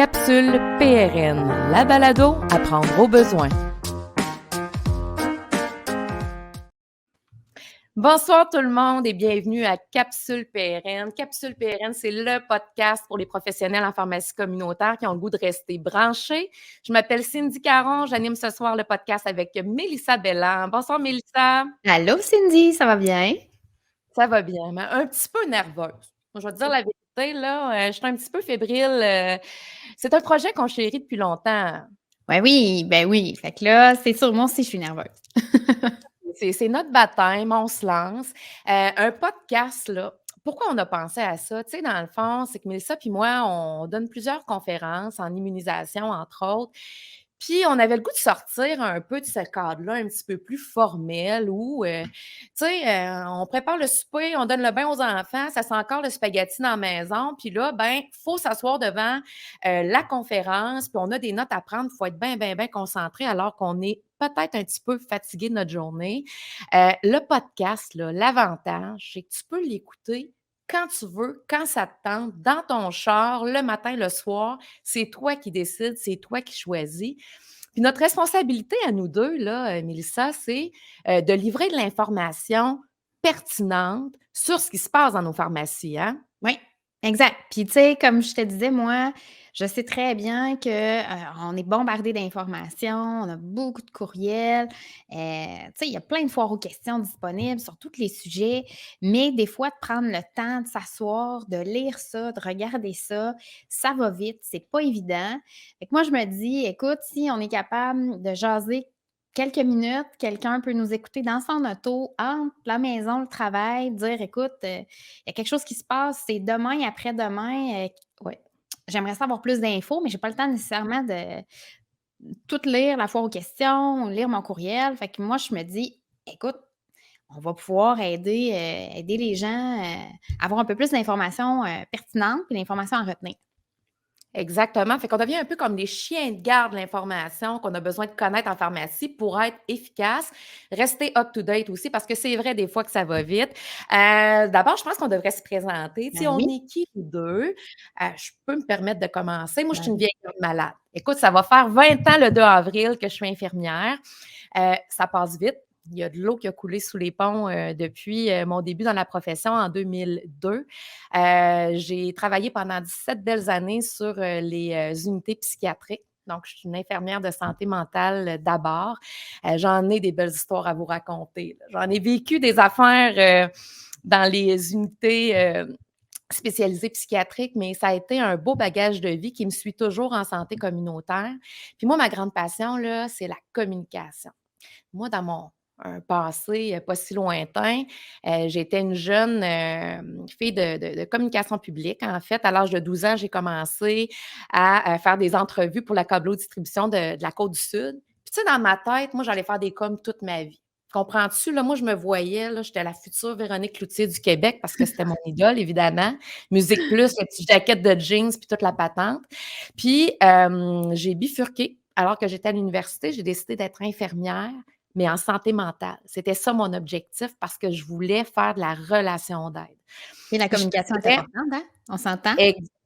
Capsule PRN, la balado à prendre au besoin. Bonsoir tout le monde et bienvenue à Capsule PRN. Capsule PRN, c'est le podcast pour les professionnels en pharmacie communautaire qui ont le goût de rester branchés. Je m'appelle Cindy Caron, j'anime ce soir le podcast avec Mélissa Belland. Bonsoir Mélissa. Allô Cindy, ça va bien? Ça va bien, mais un petit peu nerveuse. Je vais te dire la vérité, là, je suis un petit peu fébrile. C'est un projet qu'on chérit depuis longtemps. Ben oui. Fait que là, c'est sûr, moi aussi, je suis nerveuse. C'est notre baptême, on se lance. Un podcast, là, pourquoi on a pensé à ça? Tu sais, dans le fond, c'est que Mélissa puis moi, on donne plusieurs conférences en immunisation, entre autres. Puis, on avait le goût de sortir un peu de ce cadre-là, un petit peu plus formel, où, tu sais, on prépare le souper, on donne le bain aux enfants, ça sent encore le spaghetti dans la maison. Puis là, ben, il faut s'asseoir devant la conférence, puis on a des notes à prendre, il faut être bien, bien, bien concentré alors qu'on est peut-être un petit peu fatigué de notre journée. Le podcast, là, l'avantage, c'est que tu peux l'écouter quand tu veux, quand ça te tente, dans ton char, le matin, le soir. C'est toi qui décides, c'est toi qui choisis. Puis notre responsabilité à nous deux, là, Mélissa, c'est de livrer de l'information pertinente sur ce qui se passe dans nos pharmacies, hein? Oui, exact. Puis tu sais, comme je te disais, moi, je sais très bien que, on est bombardé d'informations, on a beaucoup de courriels, tu sais, il y a plein de foires aux questions disponibles sur tous les sujets, mais des fois, de prendre le temps de s'asseoir, de lire ça, de regarder ça, ça va vite, c'est pas évident. Fait que moi, je me dis: «Écoute, si on est capable de jaser quelques minutes, quelqu'un peut nous écouter dans son auto, entre la maison, le travail, dire: "Écoute, il y a quelque chose qui se passe, c'est demain, après-demain, ouais, j'aimerais savoir plus d'infos, mais j'ai pas le temps nécessairement de tout lire, la foire aux questions, lire mon courriel." Fait que moi, je me dis: «Écoute, on va pouvoir aider les gens, à avoir un peu plus d'informations, pertinentes puis d'informations à retenir». Exactement. Fait qu'on devient un peu comme les chiens de garde de l'information qu'on a besoin de connaître en pharmacie pour être efficace, rester up-to-date aussi, parce que c'est vrai des fois que ça va vite. D'abord, je pense qu'on devrait se présenter. Tu sais, Ben on oui, est qui, nous deux? Je peux me permettre de commencer. Moi, je suis ben une oui. vieille malade. Écoute, ça va faire 20 ans le 2 avril que je suis infirmière. Ça passe vite. Il y a de l'eau qui a coulé sous les ponts depuis mon début dans la profession en 2002. J'ai travaillé pendant 17 belles années sur les unités psychiatriques. Donc, je suis une infirmière de santé mentale d'abord. J'en ai des belles histoires à vous raconter. J'en ai vécu des affaires dans les unités spécialisées psychiatriques, mais ça a été un beau bagage de vie qui me suit toujours en santé communautaire. Puis moi, ma grande passion, là, c'est la communication. Moi, dans mon un passé pas si lointain, j'étais une jeune fille de communication publique. En fait, à l'âge de 12 ans, j'ai commencé à faire des entrevues pour la Câbleau Distribution de la Côte-du-Sud. Puis, tu sais, dans ma tête, moi, j'allais faire des coms toute ma vie. Comprends-tu? Là, moi, je me voyais, là, j'étais la future Véronique Cloutier du Québec parce que c'était mon idole, évidemment. Musique Plus, la petite jaquette de jeans, puis toute la patente. Puis, j'ai bifurqué. Alors que j'étais à l'université, j'ai décidé d'être infirmière, mais en santé mentale. C'était ça mon objectif parce que je voulais faire de la relation d'aide. Et la Puis je communication te est dirais importante, hein? On s'entend?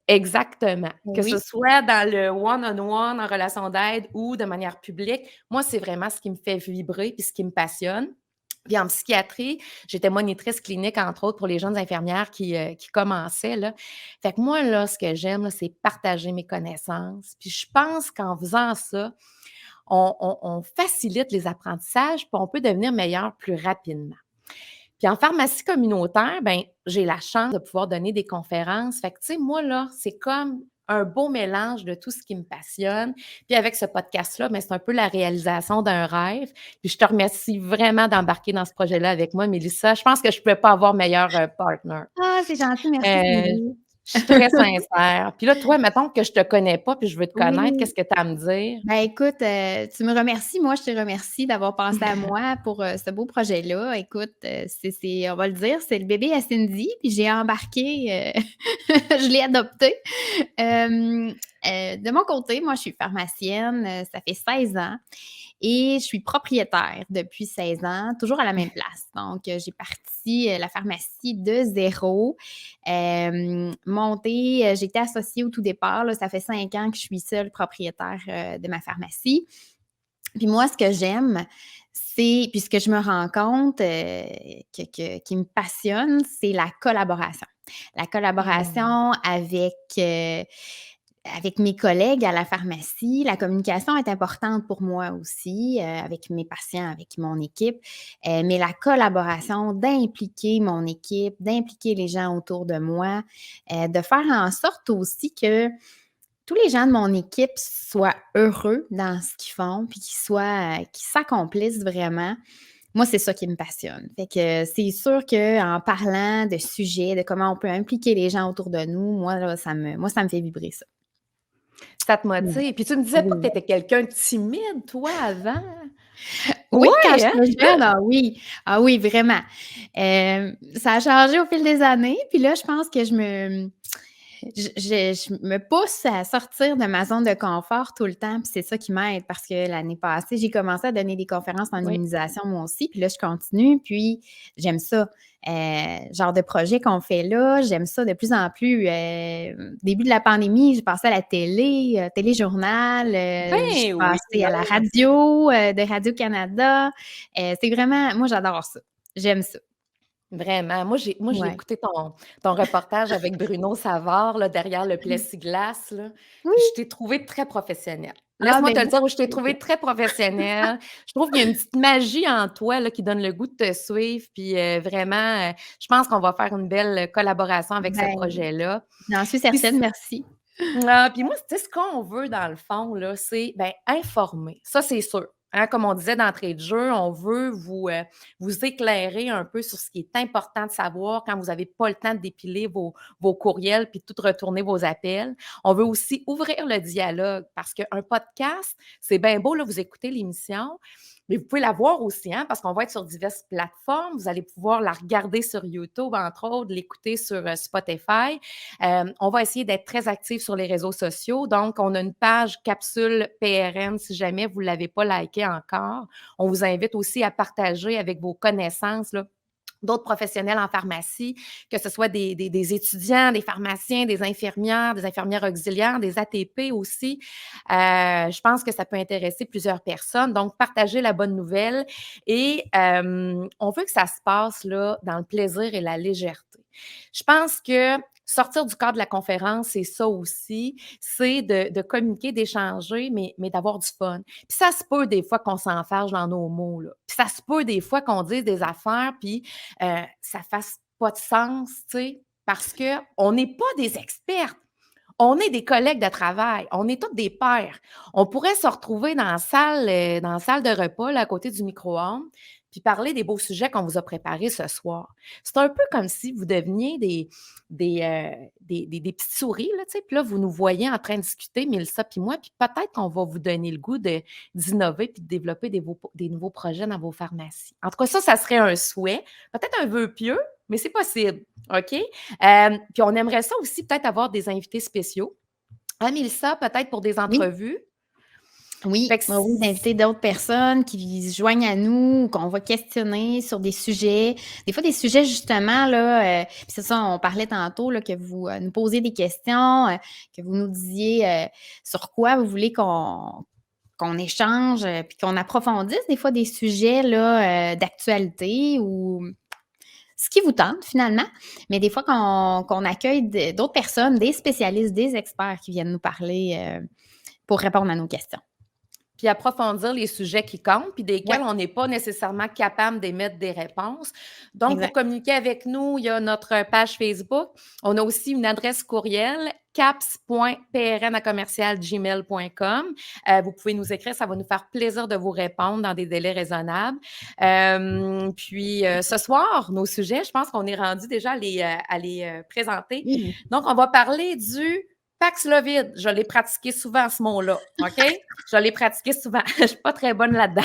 exactement. Eh Que ce oui. soit dans le one-on-one, en relation d'aide ou de manière publique, moi, c'est vraiment ce qui me fait vibrer puis ce qui me passionne. Puis en psychiatrie, j'étais monitrice clinique, entre autres, pour les jeunes infirmières qui commençaient, là. Fait que moi, là, ce que j'aime, là, c'est partager mes connaissances. Puis je pense qu'en faisant ça, on facilite les apprentissages, puis on peut devenir meilleur plus rapidement. Puis en pharmacie communautaire, ben j'ai la chance de pouvoir donner des conférences. Fait que, tu sais, moi, là, c'est comme un beau mélange de tout ce qui me passionne. Puis avec ce podcast-là, ben, c'est un peu la réalisation d'un rêve. Puis je te remercie vraiment d'embarquer dans ce projet-là avec moi, Mélissa. Je pense que je ne pouvais pas avoir meilleur partner. Ah, c'est gentil, merci Euh, Cindy. je suis très sincère. Puis là, toi, mettons que je te connais pas puis je veux te connaître, Oui. qu'est-ce que tu as à me dire? Ben, écoute, tu me remercies. Moi, je te remercie d'avoir pensé à moi pour, ce beau projet-là. Écoute, c'est on va le dire, c'est le bébé à Cindy, puis j'ai embarqué, je l'ai adopté. De mon côté, moi, je suis pharmacienne, ça fait 16 ans et je suis propriétaire depuis 16 ans, toujours à la même place. Donc, j'ai parti la pharmacie de zéro, j'étais associée au tout départ, là, ça fait 5 ans que je suis seule propriétaire de ma pharmacie. Puis moi, ce que j'aime, puis ce que je me rends compte qui me passionne, c'est la collaboration. La Mmh. collaboration avec mes collègues à la pharmacie. La communication est importante pour moi aussi, avec mes patients, avec mon équipe, mais la collaboration, d'impliquer mon équipe, d'impliquer les gens autour de moi, de faire en sorte aussi que tous les gens de mon équipe soient heureux dans ce qu'ils font, puis qu'ils s'accomplissent vraiment. Moi, c'est ça qui me passionne. Fait que c'est sûr qu'en parlant de sujets, de comment on peut impliquer les gens autour de nous, moi, là, ça me fait vibrer ça. Ça te Ouais. motive. Puis tu me disais pas que tu Oui. étais quelqu'un de timide, toi, avant? Oui, quand Ouais, hein? j'étais jeune, ah oui. Ah oui, vraiment. Ça a changé au fil des années, puis là, je pense que je me pousse à sortir de ma zone de confort tout le temps, puis c'est ça qui m'aide parce que l'année passée, j'ai commencé à donner des conférences en Oui. immunisation moi aussi, puis là, je continue, puis j'aime ça. Genre de projet qu'on fait là, j'aime ça de plus en plus. Début de la pandémie, j'ai passé à la télé, téléjournal, je suis Ben oui, passée à la radio, de Radio-Canada. C'est vraiment moi, j'adore ça. J'aime ça. vraiment. Moi, j'ai Ouais. écouté ton reportage avec Bruno Savard, là, derrière le plexiglas, là, Oui. puis je t'ai trouvé très professionnelle. Ah Laisse-moi ben te le dire, moi, je t'ai merci. trouvé très professionnelle. Je trouve qu'il y a une petite magie en toi, là, qui donne le goût de te suivre, puis vraiment, je pense qu'on va faire une belle collaboration avec ce Ben, projet-là. j'en suis Puis certaine, merci. Puis moi, tu sais, ce qu'on veut dans le fond, là, c'est, ben, informer. Ça, c'est sûr. Hein, comme on disait d'entrée de jeu, on veut vous éclairer un peu sur ce qui est important de savoir quand vous n'avez pas le temps de dépiler vos courriels puis de tout retourner vos appels. On veut aussi ouvrir le dialogue parce qu'un podcast, c'est bien beau, là, vous écoutez l'émission, mais vous pouvez la voir aussi, hein, parce qu'on va être sur diverses plateformes. Vous allez pouvoir la regarder sur YouTube, entre autres, l'écouter sur Spotify. On va essayer d'être très actifs sur les réseaux sociaux. Donc, on a une page Capsule PRN si jamais vous ne l'avez pas liké encore. On vous invite aussi à partager avec vos connaissances, là, d'autres professionnels en pharmacie, que ce soit des étudiants, des pharmaciens, des infirmières auxiliaires, des ATP aussi. Je pense que ça peut intéresser plusieurs personnes. Donc, partagez la bonne nouvelle et on veut que ça se passe là, dans le plaisir et la légèreté. Je pense que sortir du cadre de la conférence, c'est ça aussi, c'est de communiquer, d'échanger, mais d'avoir du fun. Puis ça se peut des fois qu'on s'enfarge dans nos mots, là. Puis ça se peut des fois qu'on dise des affaires, puis ça fasse pas de sens, tu sais, parce qu'on n'est pas des expertes. On est des collègues de travail, on est tous des pairs. On pourrait se retrouver dans la salle de repas, là, à côté du micro-ondes, puis parler des beaux sujets qu'on vous a préparés ce soir. C'est un peu comme si vous deveniez des petites souris, là, tu sais, puis là, vous nous voyez en train de discuter, Mélissa puis moi, puis peut-être qu'on va vous donner le goût d'innover puis de développer des nouveaux projets dans vos pharmacies. En tout cas, ça serait un souhait, peut-être un vœu pieux, mais c'est possible, OK? Puis on aimerait ça aussi peut-être avoir des invités spéciaux. Hein, Mélissa, peut-être pour des Oui, entrevues? Fait oui, que oui, oui, d'inviter d'autres personnes qui se joignent à nous, qu'on va questionner sur des sujets. Des fois, des sujets justement, là, puis c'est ça, on parlait tantôt, là, que vous nous posiez des questions, que vous nous disiez sur quoi vous voulez qu'on échange, puis qu'on approfondisse des fois des sujets là, d'actualité ou ce qui vous tente finalement, mais des fois qu'on accueille d'autres personnes, des spécialistes, des experts qui viennent nous parler pour répondre à nos questions. puis approfondir les sujets qui comptent, puis Ouais, desquels on n'est pas nécessairement capable d'émettre des réponses. Donc, pour exact. communiquer avec nous, il y a notre page Facebook. On a aussi une adresse courriel caps.prn@gmail.com. Vous pouvez nous écrire, ça va nous faire plaisir de vous répondre dans des délais raisonnables. Puis, ce soir, nos sujets, je pense qu'on est rendu déjà à les présenter. Oui. Donc, on va parler du Paxlovid. Je l'ai pratiqué souvent, ce mot-là, OK? Je l'ai pratiqué souvent. Je suis pas très bonne là-dedans.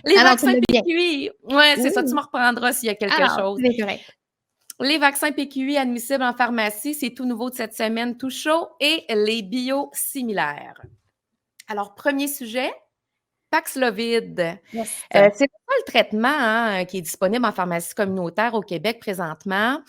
Les Alors, tu vaccins l'as bien. PQI. Ouais, c'est ça, tu Oui. me reprendras s'il y a quelque Alors, chose. c'est correct. Les vaccins PQI admissibles en pharmacie, c'est tout nouveau de cette semaine, tout chaud, et les biosimilaires. Alors, premier sujet, Paxlovid. Yes. C'est le seul traitement hein, qui est disponible en pharmacie communautaire au Québec présentement.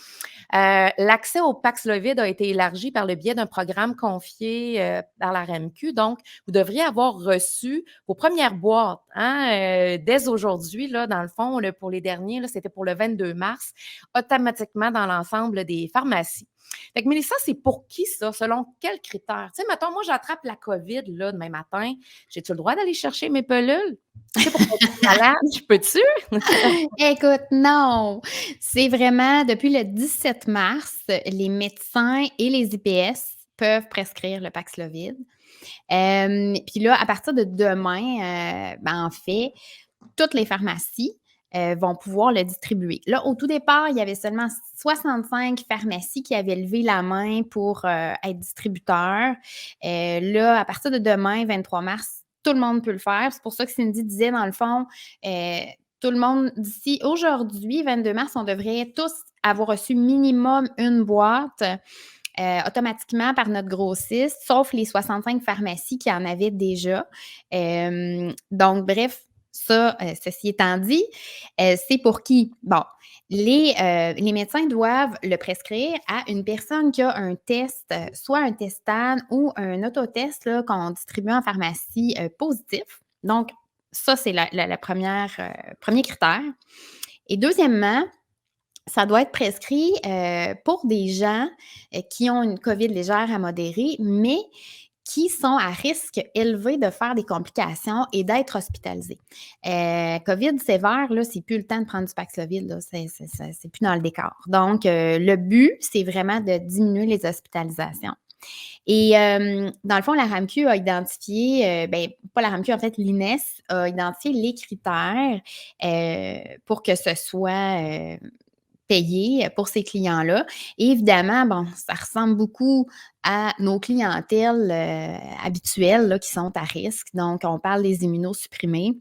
L'accès au Paxlovid a été élargi par le biais d'un programme confié par la RAMQ. Donc, vous devriez avoir reçu vos premières boîtes hein, dès aujourd'hui, là, dans le fond, là, pour les derniers, là, c'était pour le 22 mars, automatiquement dans l'ensemble des pharmacies. Fait que Mélissa, c'est pour qui ça? Selon quels critères? Tu sais, mettons, moi, j'attrape la COVID là, demain matin. J'ai-tu le droit d'aller chercher mes pelules? Tu sais, pour être malade, je peux-tu? Écoute, non. C'est vraiment depuis le 17 mars, les médecins et les IPS peuvent prescrire le Paxlovid. Puis là, à partir de demain, en fait, toutes les pharmacies vont pouvoir le distribuer. Là, au tout départ, il y avait seulement 65 pharmacies qui avaient levé la main pour être distributeurs. Là, à partir de demain, 23 mars, tout le monde peut le faire. C'est pour ça que Cindy disait, dans le fond, tout le monde, d'ici aujourd'hui, 22 mars, on devrait tous avoir reçu minimum une boîte automatiquement par notre grossiste, sauf les 65 pharmacies qui en avaient déjà. Donc, bref, ça, ceci étant dit, c'est pour qui? Bon, les médecins doivent le prescrire à une personne qui a un test, soit un test TAN ou un autotest là, qu'on distribue en pharmacie positif. Donc, ça, c'est la premier critère. Et deuxièmement, ça doit être prescrit pour des gens qui ont une COVID légère à modérée, mais qui sont à risque élevé de faire des complications et d'être hospitalisés. COVID sévère, là, c'est plus le temps de prendre du Paxlovid, là, c'est plus dans le décor. Donc, le but, c'est vraiment de diminuer les hospitalisations. Et dans le fond, la RAMQ a identifié, pas la RAMQ, en fait, l'INES a identifié les critères pour que ce soit payé pour ces clients-là. Et évidemment, bon, ça ressemble beaucoup à nos clientèles habituelles là, qui sont à risque. Donc, on parle des immunosupprimés.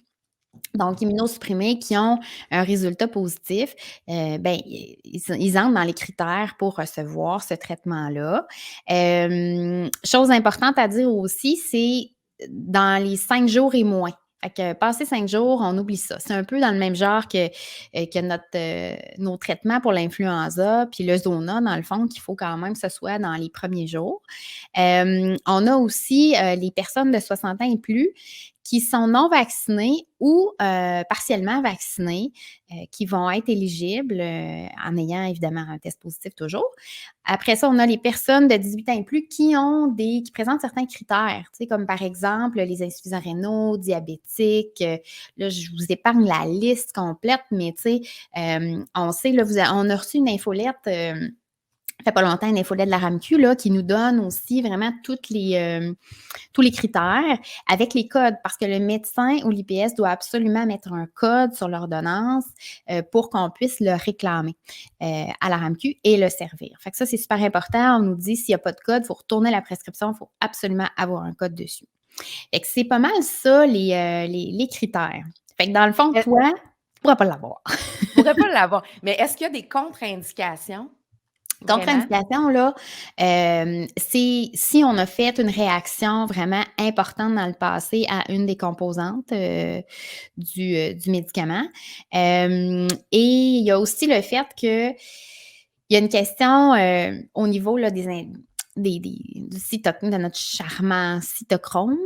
Donc, immunosupprimés qui ont un résultat positif, ils entrent dans les critères pour recevoir ce traitement-là. Chose importante à dire aussi, c'est dans les 5 jours et moins. Fait que passer 5 jours, on oublie ça. C'est un peu dans le même genre que nos traitements pour l'influenza, puis le Zona, dans le fond, qu'il faut quand même que ce soit dans les premiers jours. On a aussi les personnes de 60 ans et plus qui sont non vaccinées ou partiellement vaccinées, qui vont être éligibles en ayant évidemment un test positif toujours. Après ça, on a les personnes de 18 ans et plus qui présentent certains critères, tu sais, comme par exemple les insuffisants rénaux, diabétiques. Là, je vous épargne la liste complète, mais tu sais, on sait, là, on a reçu une infolette. Ça fait pas longtemps, une infolette de la RAMQ là, qui nous donne aussi vraiment tous les critères avec les codes, parce que le médecin ou l'IPS doit absolument mettre un code sur l'ordonnance pour qu'on puisse le réclamer à la RAMQ et le servir. Fait que ça, c'est super important. On nous dit s'il n'y a pas de code, il faut retourner la prescription, il faut absolument avoir un code dessus. Fait que c'est pas mal ça, les critères. Fait que dans le fond, toi, tu ne pourras pas l'avoir. Tu ne pourrais pas l'avoir. Mais est-ce qu'il y a des contre-indications? Contre-indication, là, c'est si on a fait une réaction vraiment importante dans le passé à une des composantes du médicament. Et il y a aussi le fait que il y a une question au niveau là, du de notre charmant cytochrome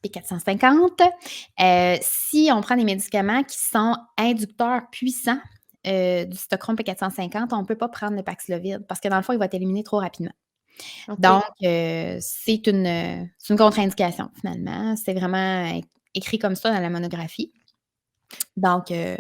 P450. Si on prend des médicaments qui sont inducteurs puissants du cytochrome P450, on ne peut pas prendre le Paxlovid parce que dans le fond, il va être éliminé trop rapidement. Okay. Donc, c'est une contre-indication finalement. C'est vraiment écrit comme ça dans la monographie. Donc, c'est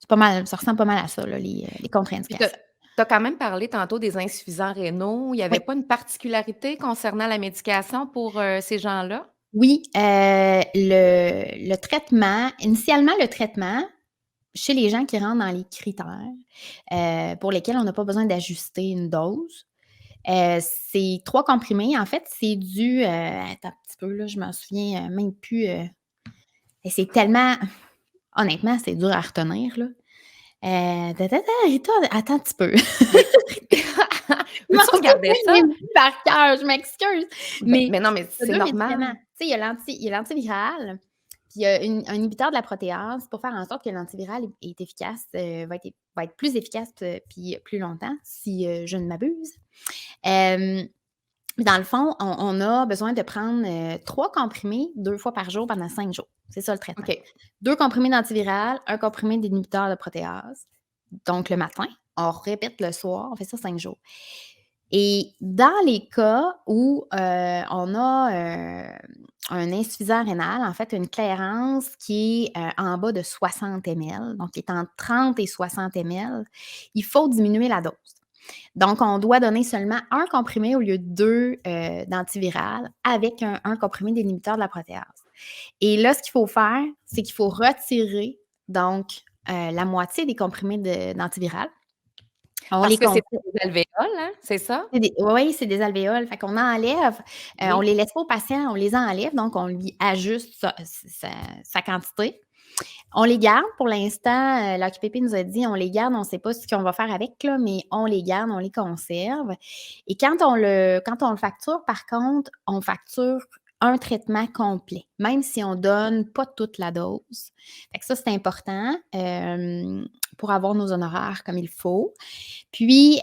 pas mal, ça ressemble pas mal à ça, là, les contre-indications. Tu as quand même parlé tantôt des insuffisants rénaux. Il n'y avait pas une particularité concernant la médication pour ces gens-là? Oui, le traitement, initialement, chez les gens qui rentrent dans les critères pour lesquels on n'a pas besoin d'ajuster une dose, c'est 3 comprimés. En fait, c'est attends un petit peu, là, je m'en souviens même plus. Et c'est tellement... Honnêtement, c'est dur à retenir, là. Rita, attends un petit peu. Peux-tu regarder ça? Par cœur, je m'excuse. Mais non, mais c'est normal. Tu sais, il y a l'antiviral, Puis il y a un inhibiteur de la protéase pour faire en sorte que l'antiviral est efficace, va être plus efficace, puis plus longtemps, si, je ne m'abuse. Hem, Dans le fond, on a besoin de prendre, 3 comprimés 2 fois par jour pendant 5 jours. C'est ça le traitement. OK. 2 comprimés d'antiviral, 1 comprimé d'inhibiteur de protéase. Donc le matin, on répète le soir, on fait ça 5 jours. Et dans les cas où, on a, un insuffisant rénal, en fait, une clairance qui est, en bas de 60 ml, donc qui est entre 30 et 60 ml, il faut diminuer la dose. Donc, on doit donner seulement 1 comprimé au lieu de 2, d'antiviral avec un comprimé d'inhibiteur de la protéase. Et là, ce qu'il faut faire, c'est qu'il faut retirer donc, la moitié des comprimés d'antiviral. On Parce les que c'est comprime. des alvéoles, hein, c'est ça? Oui, c'est des alvéoles. Fait qu'on enlève, on Oui. les laisse pas au patient, on les enlève, donc on lui ajuste sa quantité. On les garde pour l'instant, l'AQPP nous a dit: «On les garde, on ne sait pas ce qu'on va faire avec là, mais on les garde, on les conserve» et quand on le facture, par contre, on facture un traitement complet, même si on donne pas toute la dose. Fait que ça, c'est important, pour avoir nos honoraires comme il faut. Puis,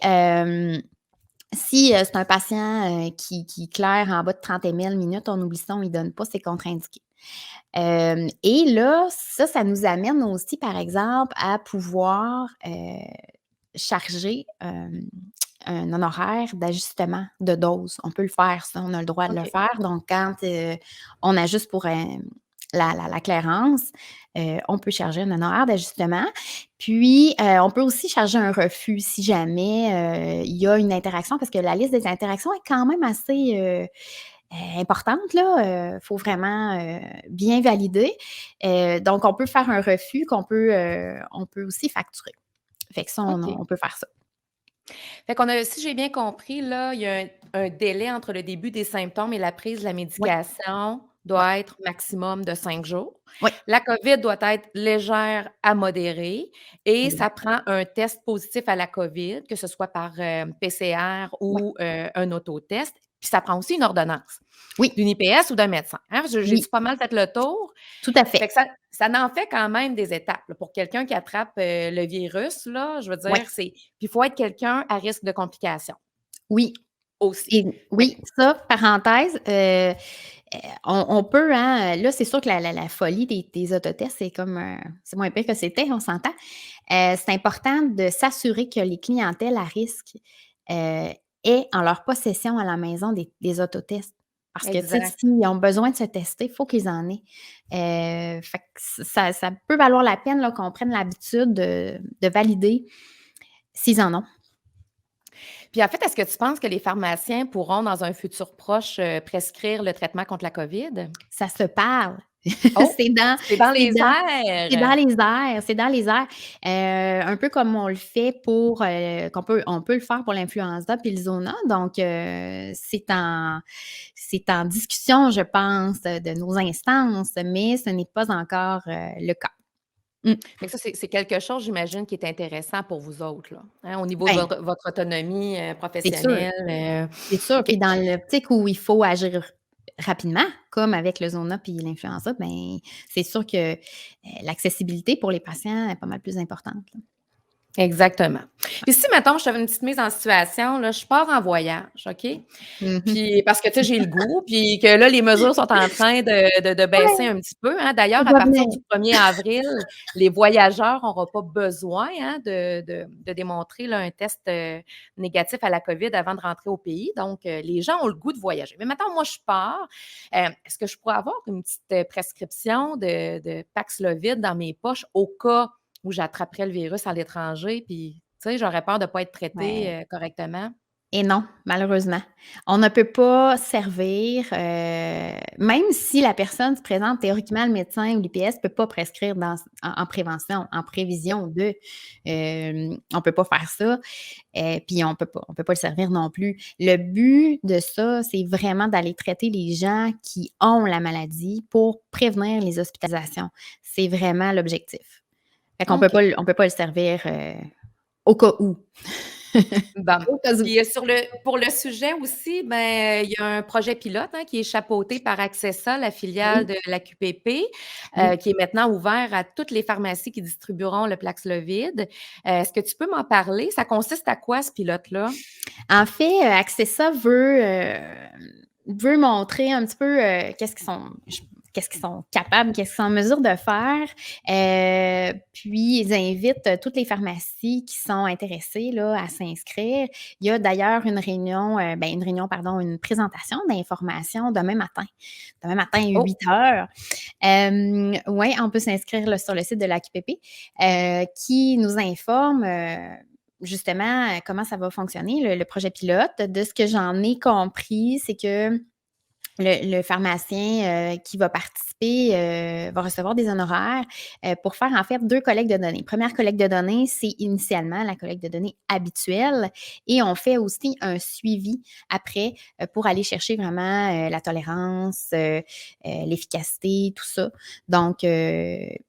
si, c'est un patient, qui claire en bas de 30 ml minute, on oublie ça, on lui donne pas, c'est contre-indiqué. Et là, ça nous amène aussi, par exemple, à pouvoir, charger, un honoraire d'ajustement de dose. On peut le faire ça, on a le droit de le OK. faire. Donc quand, on ajuste pour, la clairance, on peut charger un honoraire d'ajustement. Puis, on peut aussi charger un refus si jamais, il y a une interaction parce que la liste des interactions est quand même assez, importante là, faut vraiment, bien valider. Donc on peut faire un refus on peut aussi facturer. Fait que ça, OK. on peut faire ça. Fait qu'on a si j'ai bien compris, là, il y a un délai entre le début des symptômes et la prise de la Oui, médication oui, doit être maximum de 5 jours. oui, La COVID doit être légère à modérée et ça exact. prend un test positif à la COVID, que ce soit par, PCR Ouais, ou, un autotest, puis ça prend aussi une ordonnance oui, d'une IPS ou d'un médecin, hein? J'ai-tu oui, pas mal fait le tour? tout à Fait fait. que ça en fait quand même des étapes, là. Pour quelqu'un qui attrape, le virus, là, je veux Oui, dire, c'est puis il faut être quelqu'un à risque de complications oui aussi. et Fait que oui, ça, parenthèse, on peut, hein, là, c'est sûr que la folie des autotests, c'est comme, c'est moins pire que c'était, on s'entend. C'est important de s'assurer que les clientèles à risque, heu, aient en leur possession à la maison des autotests. Parce que, tu sais, exact. s'ils ont besoin de se tester, il faut qu'ils en aient. Fait que ça peut valoir la peine, là, qu'on prenne l'habitude de valider s'ils en ont. Puis en fait, est-ce que tu penses que les pharmaciens pourront, dans un futur proche, prescrire le traitement contre la COVID? Ça se parle. Oh! C'est dans C'est dans c'est les dans c'est dans airs! les airs, c'est dans les airs. Un peu comme on le fait pour, on peut le faire pour l'influenza puis le zona. Donc, c'est en discussion, je pense, de nos instances, mais ce n'est pas encore, le cas. Mmh. Fait que ça, c'est quelque chose, j'imagine, qui est intéressant pour vous autres, là, hein, au niveau de Ben, votre autonomie, c'est sûr. professionnelle, C'est sûr, OK. puis dans l'optique où il faut agir rapidement, comme avec le zona puis l'influenza, ben, c'est sûr que, l'accessibilité pour les patients est pas mal plus importante, là. Exactement. Puis si, mettons, je te fais une petite mise en situation, là, je pars en voyage, OK? Mmh mh. Puis parce que, tu sais, j'ai le goût, puis que là, les mesures sont en train de baisser Ouais, un petit peu, hein. ça D'ailleurs, à va partir venir. du 1er avril, les voyageurs n'auront pas besoin, hein, de démontrer, là, un test, négatif à la COVID avant de rentrer au pays. Donc, les gens ont le goût de voyager. Mais mettons, moi, je pars, est-ce que je pourrais avoir une petite, prescription de Paxlovid dans mes poches au cas où j'attraperais le virus à l'étranger, puis, tu sais, j'aurais peur de pas être Ouais. traitée, correctement? Et non, malheureusement. On ne peut pas servir, même si la personne se présente théoriquement, le médecin ou l'IPS peut pas prescrire en prévention, en prévision de, on peut pas faire ça, puis on peut pas le servir non plus. Le but de ça, c'est vraiment d'aller traiter les gens qui ont la maladie pour prévenir les hospitalisations. C'est vraiment l'objectif. Fait qu'on OK. peut pas le servir, au cas où. Bon. Au cas où. Puis, pour le sujet aussi, ben, il y a un projet pilote, hein, qui est chapeauté par Accessa, la filiale Oui, de la QPP, oui. qui est maintenant ouvert à toutes les pharmacies qui distribueront le Paxlovid. Est-ce que tu peux m'en parler? Ça consiste à quoi ce pilote-là? En fait, Accessa veut montrer un petit peu, qu'est-ce qu'ils sont capables, qu'est-ce qu'ils sont en mesure de faire. Puis ils invitent, toutes les pharmacies qui sont intéressées là, à s'inscrire. Il y a d'ailleurs une présentation d'information demain matin à Oh, 8 heures. Ouais, on peut s'inscrire là, sur le site de l'AQPP, qui nous informe, justement, comment ça va fonctionner, le projet pilote. De ce que j'en ai compris, c'est que le pharmacien, qui va participer, va recevoir des honoraires, pour faire en fait 2 collectes de données. Première collecte de données, c'est initialement la collecte de données habituelle et on fait aussi un suivi après, pour aller chercher vraiment, la tolérance, l'efficacité, tout ça. Donc,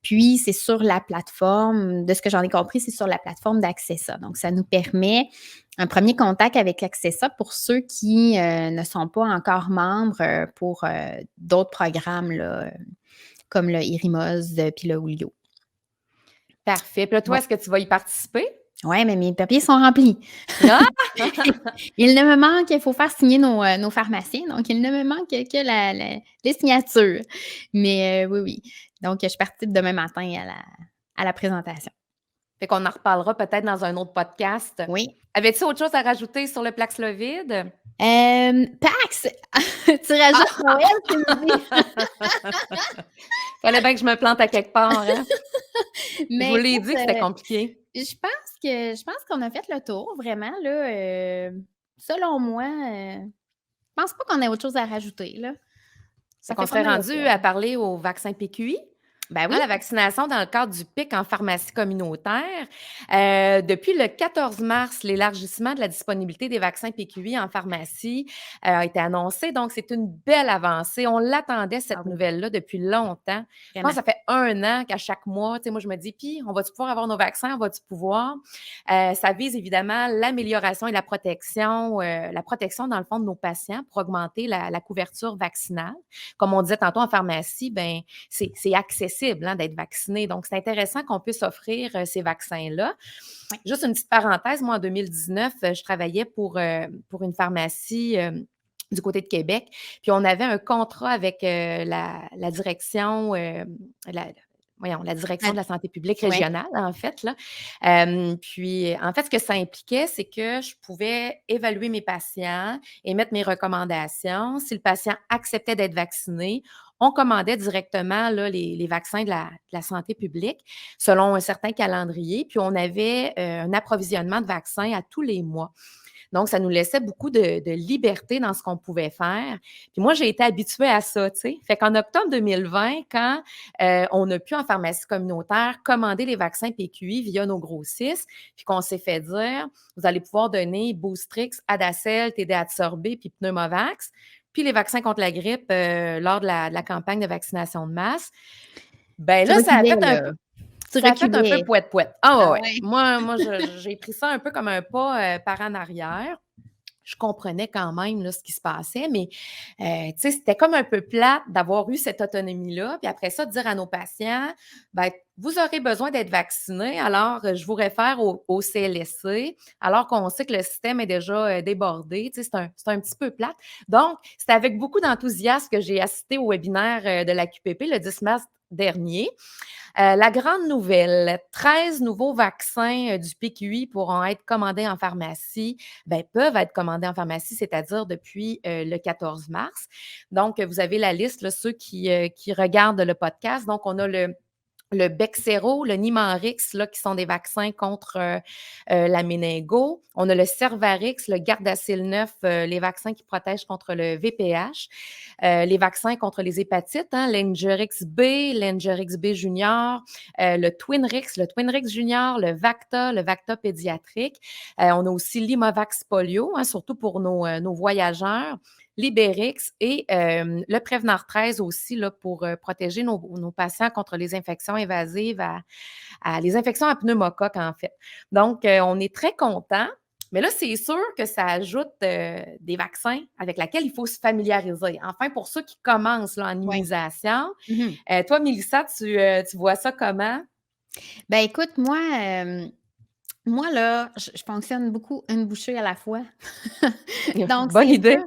puis c'est sur la plateforme, de ce que j'en ai compris, c'est sur la plateforme d'Accessa. Donc ça nous permet un premier contact avec Accessa pour ceux qui, ne sont pas encore membres, pour, d'autres programmes là, comme le Irimos, puis le Wulio. parfait. Puis là, toi, Ouais. est-ce que tu vas y participer? Ouais, mais mes papiers sont remplis. Ah! Il ne me manque il faut faire signer nos pharmaciens, donc il ne me manque que les signatures. Mais, oui, oui. Donc je participe demain matin à la présentation. Fait qu'on en reparlera peut-être dans un autre podcast. Oui. Avais-tu autre chose à rajouter sur le Paxlovid? Pax! Tu rajoutes Noël, tu me dis? Fallait bien que je me plante à quelque part, hein? Je vous Mais l'ai écoute, dit que c'était compliqué. je pense qu'on a fait le tour vraiment là, selon moi, je pense pas qu'on ait autre chose à rajouter là. Fait Ça qu'on fait pas serait mal le rendu tour. à parler au vaccin PQI. Ben Hein, oui, la vaccination dans le cadre du PIC en pharmacie communautaire. Depuis le 14 mars, l'élargissement de la disponibilité des vaccins PQI en pharmacie a été annoncé. Donc, c'est une belle avancée. On l'attendait, ah cette oui, nouvelle-là, depuis longtemps. Je pense vraiment. que ça fait 1 an qu'à chaque mois, tu sais, moi, je me dis, puis, on va-tu pouvoir avoir nos vaccins? On va-tu pouvoir? Ça vise évidemment l'amélioration et la protection, dans le fond, de nos patients pour augmenter la couverture vaccinale. Comme on disait tantôt en pharmacie, ben c'est accessible hein, d'être vacciné. Donc, c'est intéressant qu'on puisse offrir ces vaccins-là. Ouais. Juste une petite parenthèse, moi, en 2019, je travaillais pour une pharmacie du côté de Québec. Puis, on avait un contrat avec la direction, la direction Ah, de la santé publique ouais. régionale, en fait. Là. Puis, en fait, ce que ça impliquait, c'est que je pouvais évaluer mes patients, émettre mes recommandations. Si le patient acceptait d'être vacciné, on commandait directement là, les vaccins de la santé publique selon un certain calendrier. Puis, on avait un approvisionnement de vaccins à tous les mois. Donc, ça nous laissait beaucoup de liberté dans ce qu'on pouvait faire. Puis moi, j'ai été habituée à ça, tu sais. Fait qu'en octobre 2020, quand on a pu en pharmacie communautaire commander les vaccins PQI via nos grossistes, puis qu'on s'est fait dire, vous allez pouvoir donner Boostrix, Adacel, TD-Adsorbé, puis Pneumovax, puis les vaccins contre la grippe lors de la campagne de vaccination de masse. Ben Tu là, reculais là, tu ça a fait un peu reculais. pouet-pouet. Ah Ah ouais, ouais. ouais. Moi, j'ai pris ça un peu comme un pas par en arrière. Je comprenais quand même là, ce qui se passait, mais tu sais, c'était comme un peu plate d'avoir eu cette autonomie-là. Puis après ça, de dire à nos patients, ben, vous aurez besoin d'être vaccinés, alors je vous réfère au CLSC, alors qu'on sait que le système est déjà débordé. Tu sais, c'est un petit peu plate. Donc, c'était avec beaucoup d'enthousiasme que j'ai assisté au webinaire de la QPP le 10 mars dernier. La grande nouvelle, 13 nouveaux vaccins du PQI pourront être commandés en pharmacie, peuvent être commandés en pharmacie, c'est-à-dire depuis le 14 mars. Donc, vous avez la liste, là, ceux qui regardent le podcast. Donc, on a le Bexsero, le Nimanrix, là, qui sont des vaccins contre la méningo. On a le Cervarix, le Gardasil 9, les vaccins qui protègent contre le VPH. Les vaccins contre les hépatites, hein, l'Engerix B, l'Engerix B junior, le Twinrix junior, le Vacta pédiatrique. On a aussi l'Imovax polio, hein, surtout pour nos voyageurs. Libérix et le Prévenir 13 aussi là, pour protéger nos patients contre les infections invasives les infections à pneumocoque, en fait. Donc, on est très contents. Mais là, c'est sûr que ça ajoute des vaccins avec lesquels il faut se familiariser. Enfin, pour ceux qui commencent là, en Ouais. immunisation, Mmh. toi, Mélissa, tu vois ça comment? Ben, écoute, moi là, je fonctionne beaucoup une bouchée à la fois. Donc Bonne idée.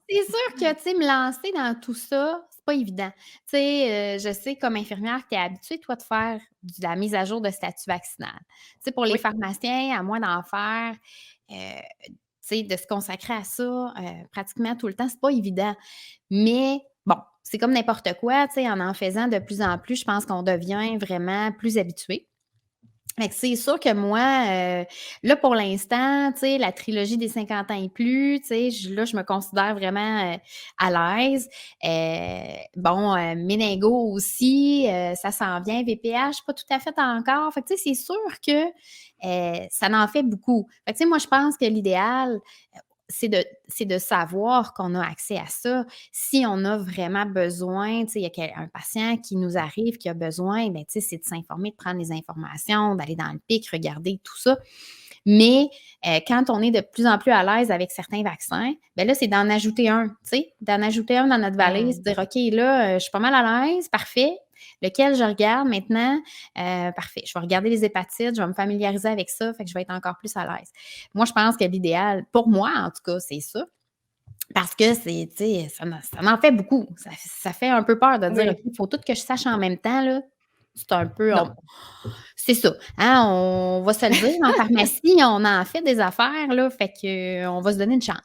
c'est sûr que, tu sais, me lancer dans tout ça, c'est pas évident. Tu sais, je sais comme infirmière que tu es habituée, toi, de faire de la mise à jour de statut vaccinal. Tu sais, pour les Oui. pharmaciens, à moins d'en faire, tu sais, de se consacrer à ça, pratiquement tout le temps, c'est pas évident. Mais bon, c'est comme n'importe quoi, tu sais, en faisant de plus en plus, je pense qu'on devient vraiment plus habitué. Fait que c'est sûr que moi, là, pour l'instant, tu sais, la trilogie des 50 ans et plus, tu sais, je me considère vraiment, à l'aise. Bon, méningo aussi, ça s'en vient. VPH, pas tout à fait encore. Fait que, tu sais, c'est sûr que, ça en fait beaucoup. Fait que, tu sais, moi, je pense que l'idéal, c'est de savoir qu'on a accès à ça. Si on a vraiment besoin, tu sais, il y a un patient qui nous arrive, qui a besoin, ben, tu sais, c'est de s'informer, de prendre les informations, d'aller dans le PIC, regarder tout ça. Mais quand on est de plus en plus à l'aise avec certains vaccins, ben là, c'est d'en ajouter un, tu sais, d'en ajouter un dans notre valise, Mmh. dire: «OK, là, je suis pas mal à l'aise, parfait. Lequel je regarde maintenant? Parfait. Je vais regarder les hépatites, je vais me familiariser avec ça, fait que je vais être encore plus à l'aise». Moi, je pense que l'idéal, pour moi en tout cas, c'est ça. Parce que c'est, tu sais, ça en fait beaucoup. Ça fait un peu peur de dire: «OK, Oui. il faut tout que je sache en même temps», là. C'est un peu Non. c'est ça, hein, on va se le dire, en pharmacie, on en fait des affaires, là, fait que on va se donner une chance.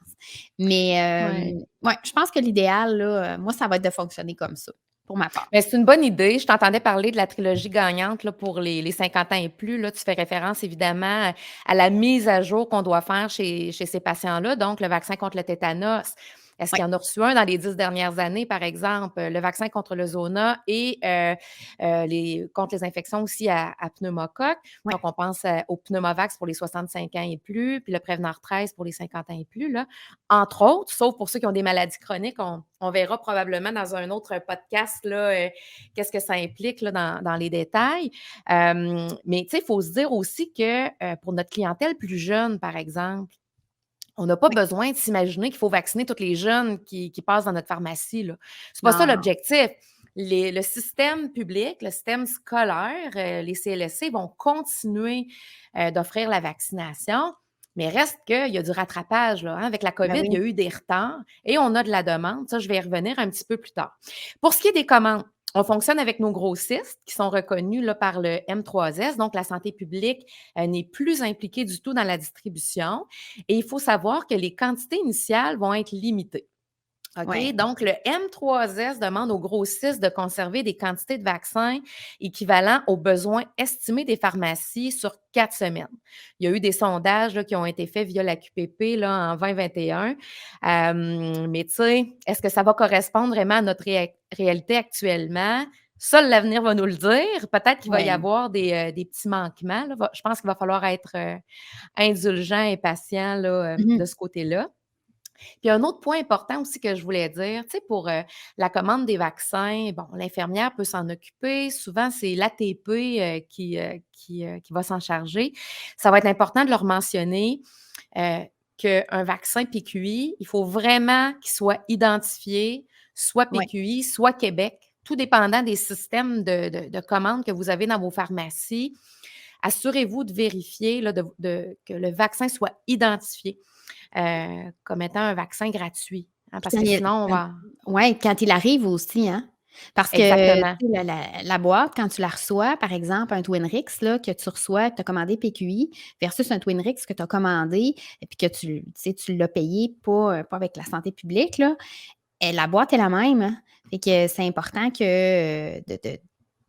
Mais, Ouais. ouais, je pense que l'idéal, là, moi, ça va être de fonctionner comme ça, pour ma part. Mais c'est une bonne idée. Je t'entendais parler de la trilogie gagnante là, pour les 50 ans et plus. Là, tu fais référence évidemment à la mise à jour qu'on doit faire chez ces patients-là, donc le vaccin contre le tétanos. Est-ce qu'il Ouais, y en a reçu un dans les 10 dernières années, par exemple, le vaccin contre le zona et contre les infections aussi à pneumocoque. ouais, Donc, on pense au Pneumovax pour les 65 ans et plus, puis le Prévenant 13 pour les 50 ans et plus. Là. Entre autres, sauf pour ceux qui ont des maladies chroniques, on verra probablement dans un autre podcast là, qu'est-ce que ça implique là, dans les détails. Mais tu sais, il faut se dire aussi que pour notre clientèle plus jeune, par exemple, on n'a pas ouais. besoin de s'imaginer qu'il faut vacciner tous les jeunes qui passent dans notre pharmacie. Là. C'est pas ça Non, l'objectif. Le système public, le système scolaire, les CLSC vont continuer d'offrir la vaccination, mais reste qu'il y a du rattrapage. Là, hein. Avec la ben COVID, il y oui. a eu des retards et on a de la demande. Ça, je vais y revenir un petit peu plus tard. Pour ce qui est des commandes, on fonctionne avec nos grossistes qui sont reconnus là, par le M3S, donc la santé publique n'est plus impliquée du tout dans la distribution. Et il faut savoir que les quantités initiales vont être limitées. OK? Ouais, Donc, le M3S demande aux grossistes de conserver des quantités de vaccins équivalents aux besoins estimés des pharmacies sur 4 semaines. Il y a eu des sondages là, qui ont été faits via la QPP là, en 2021. Mais tu sais, est-ce que ça va correspondre vraiment à notre réalité actuellement? Ça, l'avenir va nous le dire. Peut-être qu'il va y ouais. avoir des petits manquements. Là. Je pense qu'il va falloir être indulgent et patient là, Mmh. de ce côté-là. Puis un autre point important aussi que je voulais dire, tu sais, pour la commande des vaccins, bon, l'infirmière peut s'en occuper. Souvent, c'est l'ATP qui va s'en charger. Ça va être important de leur mentionner qu'un vaccin PQI, il faut vraiment qu'il soit identifié, soit Ouais, PQI, soit Québec, tout dépendant des systèmes de commande que vous avez dans vos pharmacies. Assurez-vous de vérifier là, que le vaccin soit identifié comme étant un vaccin gratuit, hein, puis parce que sinon on quand va ouais, quand il arrive aussi, hein. Parce que, tu exactement. sais, la boîte, quand tu la reçois, par exemple, un Twinrix, là, que tu reçois, que tu as commandé PQI versus un Twinrix que tu as commandé et puis que tu sais, tu l'as payé pas avec la santé publique, là, la boîte est la même, hein. Fait que c'est important que,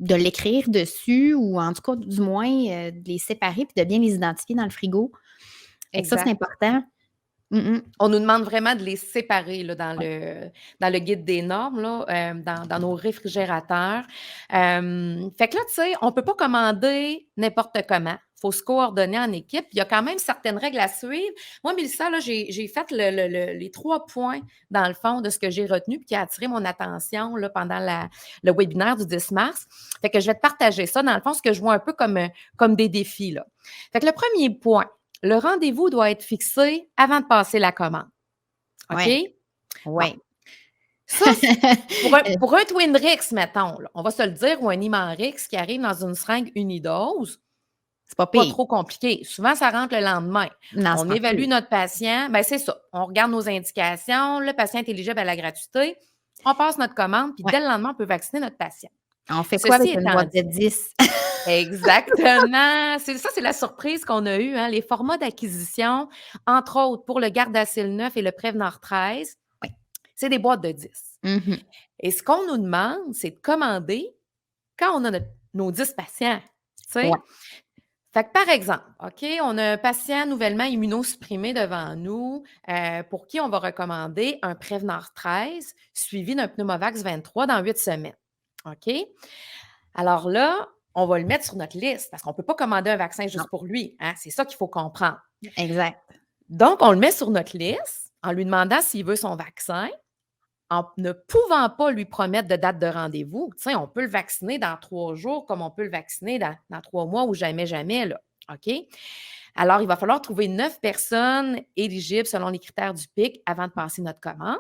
de l'écrire dessus ou en tout cas, du moins, de les séparer puis de bien les identifier dans le frigo. Fait que ça, c'est Exact. important. Mmh mh. On nous demande vraiment de les séparer là, Ouais. dans le guide des normes, là, dans nos réfrigérateurs. Fait que là, tu sais, on ne peut pas commander n'importe comment. Il faut se coordonner en équipe. Il y a quand même certaines règles à suivre. Moi, Mélissa, là, j'ai fait les 3 points, dans le fond, de ce que j'ai retenu et qui a attiré mon attention là, pendant le webinaire du 10 mars. Fait que je vais te partager ça, dans le fond, ce que je vois un peu comme des défis. Là. Fait que le premier point, le rendez-vous doit être fixé avant de passer la commande. OK? Ouais, Bon, ouais. ça, pour un Twinrix, mettons, là, on va se le dire, ou un Imanrix qui arrive dans une seringue unidose, C'est pas pas pire. trop compliqué. Souvent, ça rentre le lendemain. Non, c'est On pas évalue pire. notre patient, ben c'est ça. On regarde nos indications, le patient est éligible à la gratuité, on passe notre commande, puis Ouais. dès le lendemain, on peut vacciner notre patient. On fait quoi Ceci avec une étant boîte de dit, 10? exactement, c'est la surprise qu'on a eue, hein, les formats d'acquisition, entre autres pour le Gardasil 9 et le Prévenor 13, Oui. c'est des boîtes de 10. Mmh. Et ce qu'on nous demande, c'est de commander quand on a nos 10 patients, tu Ouais, sais? Fait que par exemple, OK, on a un patient nouvellement immunosupprimé devant nous, pour qui on va recommander un Prévenor 13 suivi d'un Pneumovax 23 dans 8 semaines. OK? Alors là, on va le mettre sur notre liste parce qu'on ne peut pas commander un vaccin non, juste pour lui, hein? C'est ça qu'il faut comprendre. exact. Donc, on le met sur notre liste en lui demandant s'il veut son vaccin, en ne pouvant pas lui promettre de date de rendez-vous. Tu sais, on peut le vacciner dans 3 jours comme on peut le vacciner dans 3 mois ou jamais, jamais, là. OK? Alors, il va falloir trouver 9 personnes éligibles selon les critères du PIC avant de passer notre commande.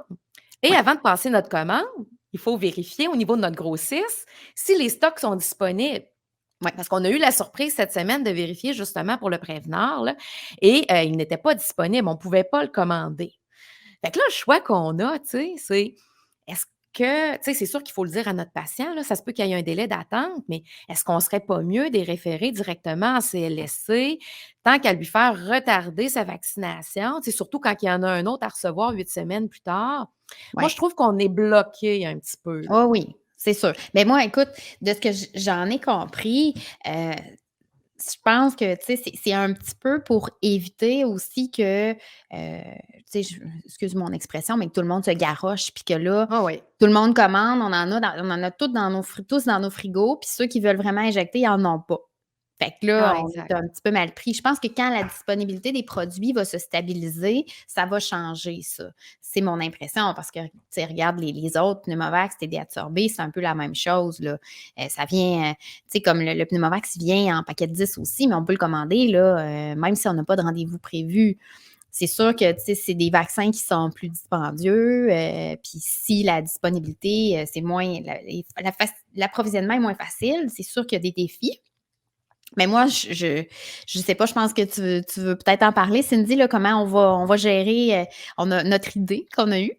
Et Ouais, avant de passer notre commande, il faut vérifier au niveau de notre grossiste si les stocks sont disponibles. ouais. Parce qu'on a eu la surprise cette semaine de vérifier justement pour le Prévenard, là, et il n'était pas disponible. On ne pouvait pas le commander. Fait que là, le choix qu'on a, tu sais, c'est est-ce que, tu sais, c'est sûr qu'il faut le dire à notre patient, là, ça se peut qu'il y ait un délai d'attente, mais est-ce qu'on ne serait pas mieux de les référer directement en CLSC tant qu'à lui faire retarder sa vaccination, tu sais, surtout quand il y en a un autre à recevoir 8 semaines plus tard? Moi, je Ouais. trouve qu'on est bloqué un petit peu, là. Oh oui, c'est sûr. Mais moi, écoute, de ce que j'en ai compris, heu, je pense que, tu sais, c'est un petit peu pour éviter aussi que, tu sais, excuse mon expression, mais que tout le monde se garoche puis que là, Ah oui. tout le monde commande, on en a toutes dans nos tous dans nos frigos, puis ceux qui veulent vraiment injecter, ils en ont pas. Fait que là, Ah, on est exact. un petit peu mal pris. Je pense que quand la disponibilité des produits va se stabiliser, ça va changer ça. C'est mon impression parce que, tu sais, regarde les autres Pneumovax, TD-Adsorbé, c'est un peu la même chose, là. Ça vient, tu sais, comme le Pneumovax vient en paquet de 10 aussi, mais on peut le commander, là, même si on n'a pas de rendez-vous prévu. C'est sûr que, tu sais, c'est des vaccins qui sont plus dispendieux, puis si la disponibilité, c'est moins l'approvisionnement est moins facile, c'est sûr qu'il y a des défis. Mais moi, je sais pas, je pense que tu veux peut-être en parler, Cindy, là, comment on va gérer, on a notre idée qu'on a eue.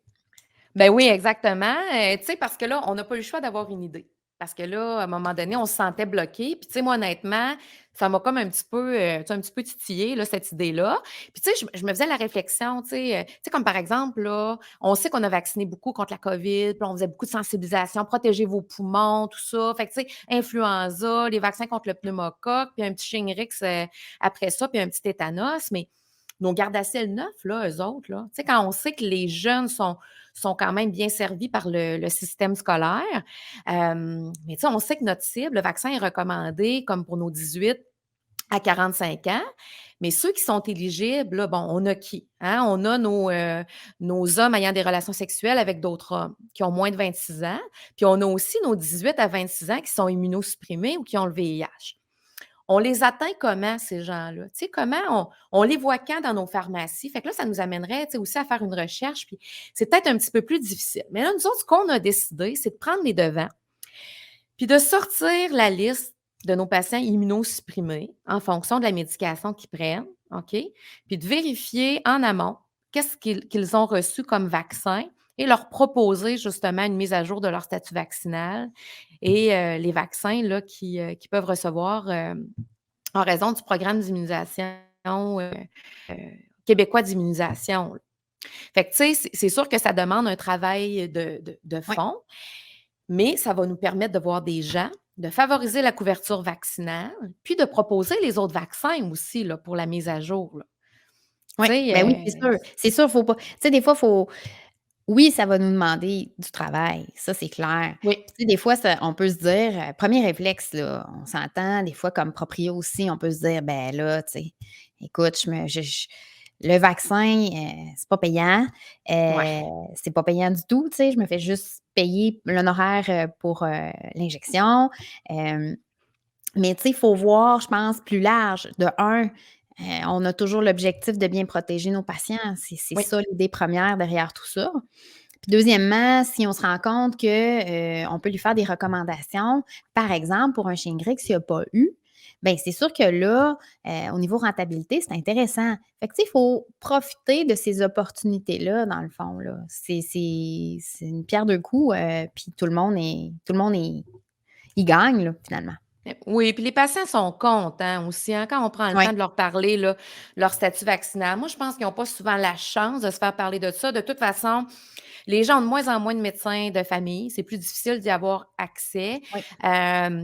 Ben oui, exactement. Tu sais, parce que là, on n'a pas eu le choix d'avoir une idée. Parce que là, à un moment donné, on se sentait bloqué. Puis, tu sais, moi, honnêtement, ça m'a comme un petit peu, tu sais, un petit peu titillé, là, cette idée-là. Puis, tu sais, je me faisais la réflexion, tu sais, comme par exemple, là, on sait qu'on a vacciné beaucoup contre la COVID, puis on faisait beaucoup de sensibilisation, protéger vos poumons, tout ça. Fait que, tu sais, influenza, les vaccins contre le pneumocoque, puis un petit Shingrix après ça, puis un petit tétanos. Mais nos Gardasil 9, là, eux autres, là, tu sais, quand on sait que les jeunes sont quand même bien servis par le système scolaire. Mais tu sais, on sait que notre cible, le vaccin est recommandé comme pour nos 18 à 45 ans. Mais ceux qui sont éligibles, là, bon, on a qui? Hein? On a nos hommes ayant des relations sexuelles avec d'autres hommes qui ont moins de 26 ans. Puis on a aussi nos 18 à 26 ans qui sont immunosupprimés ou qui ont le VIH. On les atteint comment, ces gens-là? Tu sais, comment on les voit quand dans nos pharmacies? Fait que là, ça nous amènerait, tu sais, aussi à faire une recherche, puis c'est peut-être un petit peu plus difficile. Mais là, nous autres, ce qu'on a décidé, c'est de prendre les devants, puis de sortir la liste de nos patients immunosupprimés en fonction de la médication qu'ils prennent, OK? Puis de vérifier en amont qu'est-ce qu'ils ont reçu comme vaccin et leur proposer justement une mise à jour de leur statut vaccinal et les vaccins là, qu'ils peuvent recevoir en raison du programme d'immunisation heu, québécois d'immunisation, là. Fait que, tu sais, c'est sûr que ça demande un travail de Oui. fond, mais ça va nous permettre de voir des gens, de favoriser la couverture vaccinale, puis de proposer les autres vaccins aussi, là, pour la mise à jour, là. Oui, Tu sais, ben oui, c'est sûr. C'est sûr, faut pas tu sais, des fois, faut oui, ça va nous demander du travail, ça, c'est clair. oui, Puis, tu sais, des fois, ça on peut se dire, 1er réflexe, là, on s'entend, des fois, comme proprio aussi, on peut se dire: «Ben là, tu sais, écoute, je le vaccin, c'est pas payant, ouais, c'est pas payant du tout, tu sais, je me fais juste payer l'honoraire, pour, l'injection». Mais tu sais, il faut voir, je pense, plus large. De un, On a toujours l'objectif de bien protéger nos patients. C'est Oui. ça l'idée première derrière tout ça. Puis deuxièmement, si on se rend compte que, on peut lui faire des recommandations, par exemple, pour un Shingrix qu'il a pas eu, bien, c'est sûr que là, au niveau rentabilité, c'est intéressant. Fait que, tu sais, il faut profiter de ces opportunités-là, dans le fond, là. C'est une pierre deux coups, puis tout le monde y gagne, là, finalement. Oui, puis les patients sont contents aussi, hein, quand on prend le Oui, temps de leur parler, là, leur statut vaccinal. Moi, je pense qu'ils n'ont pas souvent la chance de se faire parler de ça. De toute façon, les gens ont de moins en moins de médecins de famille. C'est plus difficile d'y avoir accès. oui.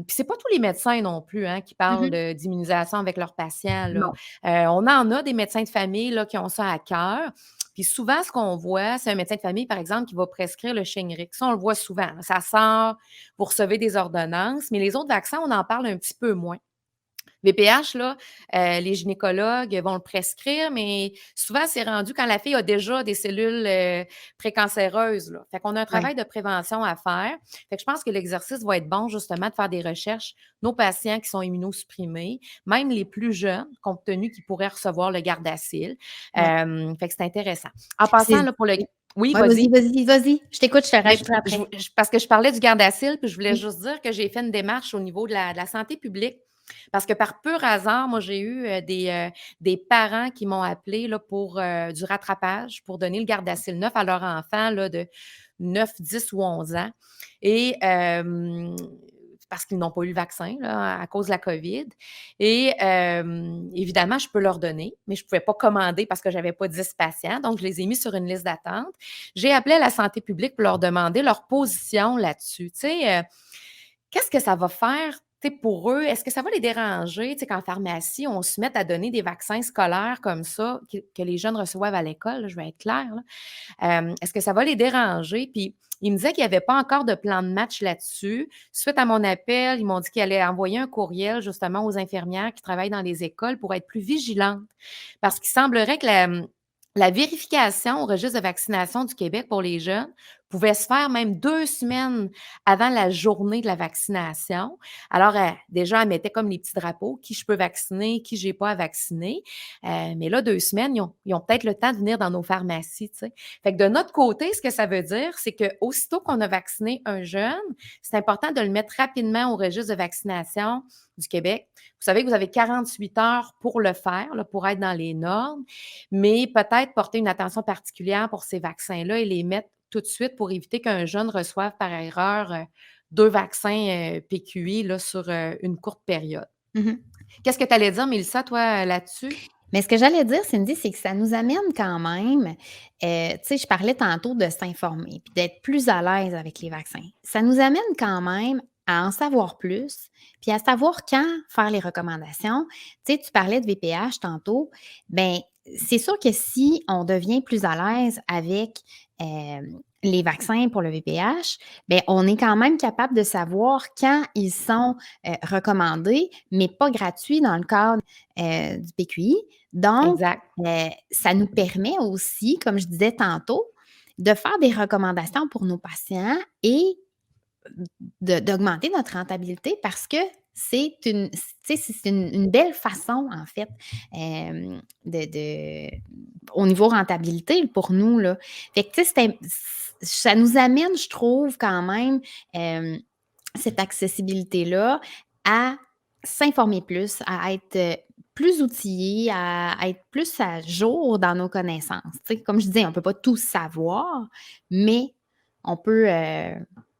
Puis c'est pas tous les médecins non plus, hein, qui parlent Mmh. d'immunisation avec leurs patients, là. Non. On en a des médecins de famille, là, qui ont ça à cœur. Puis souvent, ce qu'on voit, c'est un médecin de famille, par exemple, qui va prescrire le Shingrix. Ça, on le voit souvent. Ça sort, vous recevez des ordonnances, mais les autres vaccins, on en parle un petit peu moins. VPH, là, les gynécologues vont le prescrire, mais souvent, c'est rendu quand la fille a déjà des cellules précancéreuses, là. Fait qu'on a un Oui. travail de prévention à faire. Fait que je pense que l'exercice va être bon, justement, de faire des recherches. Nos patients qui sont immunosupprimés, même les plus jeunes, compte tenu qu'ils pourraient recevoir le Gardasil. Oui. Fait que c'est intéressant. En Puis c'est passant, là, pour le... oui. Oui, Ouais, vas-y, vas-y. vas-y, vas-y. Je t'écoute, je te Mais rajouterai après. parce que je parlais du Gardasil, puis je voulais Oui. juste dire que j'ai fait une démarche au niveau de la santé publique. Parce que par pur hasard, moi, j'ai eu des parents qui m'ont appelé là, pour du rattrapage, pour donner le Gardasil 9 à leur enfant là, de 9, 10 ou 11 ans. Et parce qu'ils n'ont pas eu le vaccin là, à cause de la COVID. Et évidemment, je peux leur donner, mais je ne pouvais pas commander parce que je n'avais pas 10 patients. Donc, je les ai mis sur une liste d'attente. J'ai appelé la santé publique pour leur demander leur position là-dessus. Tu sais, qu'est-ce que ça va faire, tu sais, pour eux? Est-ce que ça va les déranger, tu sais, qu'en pharmacie, on se mette à donner des vaccins scolaires comme ça, que les jeunes reçoivent à l'école, là, je vais être claire, là. Est-ce que ça va les déranger? Puis, ils me disaient qu'il n'y avait pas encore de plan de match là-dessus. Suite à mon appel, ils m'ont dit qu'ils allaient envoyer un courriel justement aux infirmières qui travaillent dans les écoles pour être plus vigilantes. Parce qu'il semblerait que la vérification au registre de vaccination du Québec pour les jeunes pouvait se faire même 2 semaines avant la journée de la vaccination. Alors, déjà, elle mettait comme les petits drapeaux, qui je peux vacciner, qui j'ai pas à vacciner. Mais là, 2 semaines, ils ont peut-être le temps de venir dans nos pharmacies, tu sais. Fait que de notre côté, ce que ça veut dire, c'est qu'aussitôt qu'on a vacciné un jeune, c'est important de le mettre rapidement au registre de vaccination du Québec. Vous savez que vous avez 48 heures pour le faire, là, pour être dans les normes, mais peut-être porter une attention particulière pour ces vaccins-là et les mettre tout de suite pour éviter qu'un jeune reçoive par erreur 2 vaccins PQI là, sur une courte période. Mmh. Qu'est-ce que tu allais dire, Mélissa, toi, là-dessus? Mais ce que j'allais dire, Cindy, c'est que ça nous amène quand même, tu sais, je parlais tantôt de s'informer puis d'être plus à l'aise avec les vaccins. Ça nous amène quand même à en savoir plus, puis à savoir quand faire les recommandations. Tu sais, tu parlais de VPH tantôt, ben c'est sûr que si on devient plus à l'aise avec, les vaccins pour le VPH, ben on est quand même capable de savoir quand ils sont, recommandés, mais pas gratuits dans le cadre, du PQI. Donc, Exact. ça nous permet aussi, comme je disais tantôt, de faire des recommandations pour nos patients et d'augmenter notre rentabilité parce que c'est une tu sais, c'est une belle façon, en fait, de au niveau rentabilité pour nous, là. Fait que, tu sais, ça nous amène, je trouve, quand même, cette accessibilité-là à s'informer plus, à être, plus outillés, à être plus à jour dans nos connaissances. Tu sais, comme je disais, on ne peut pas tout savoir, mais on peut, heu,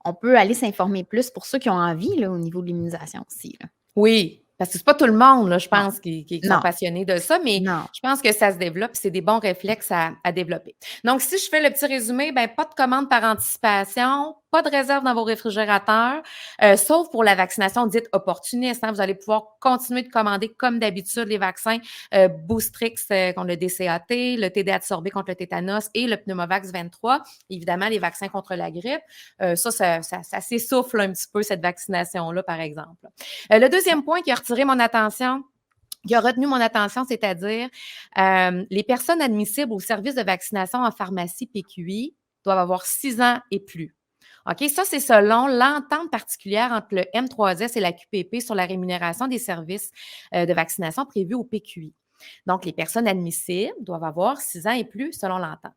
on peut aller s'informer plus pour ceux qui ont envie, là, au niveau de l'immunisation aussi, là. Oui, parce que c'est pas tout le monde, là, je Non, pense, qui sont non, passionnés de ça, mais non. je pense que ça se développe, c'est des bons réflexes à développer. Donc, si je fais le petit résumé, ben pas de commande par anticipation, pas de réserve dans vos réfrigérateurs, sauf pour la vaccination dite opportuniste, hein. Vous allez pouvoir continuer de commander comme d'habitude les vaccins Boostrix contre le DCAT, le TD absorbé contre le tétanos et le Pneumovax 23. Évidemment, les vaccins contre la grippe. Ça s'essouffle un petit peu, cette vaccination-là, par exemple. Le deuxième point qui a retiré mon attention, qui a retenu mon attention, c'est-à-dire les personnes admissibles au service de vaccination en pharmacie PQI doivent avoir 6 ans et plus. OK, ça, c'est selon l'entente particulière entre le M3S et la QPP sur la rémunération des services de vaccination prévus au PQI. Donc, les personnes admissibles doivent avoir 6 ans et plus selon l'entente.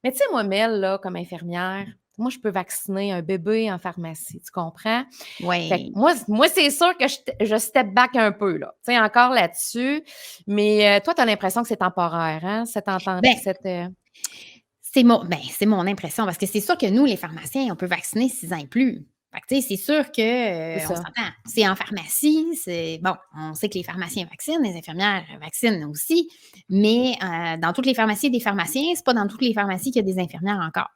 Mais tu sais, moi, Mel, là, comme infirmière, moi, je peux vacciner un bébé en pharmacie, tu comprends? Fait que Oui. moi c'est sûr que je step back un peu, là. Tu sais, encore là-dessus. Mais toi, tu as l'impression que c'est temporaire, hein, cette entente, Ben, cette. c'est mon impression parce que c'est sûr que nous, les pharmaciens, on peut vacciner 6 ans et plus. Fait que, tu sais, c'est sûr que, C'est on ça. s'entend, c'est en pharmacie, bon, on sait que les pharmaciens vaccinent, les infirmières vaccinent aussi, mais dans toutes les pharmacies, il y a des pharmaciens, c'est pas dans toutes les pharmacies qu'il y a des infirmières encore.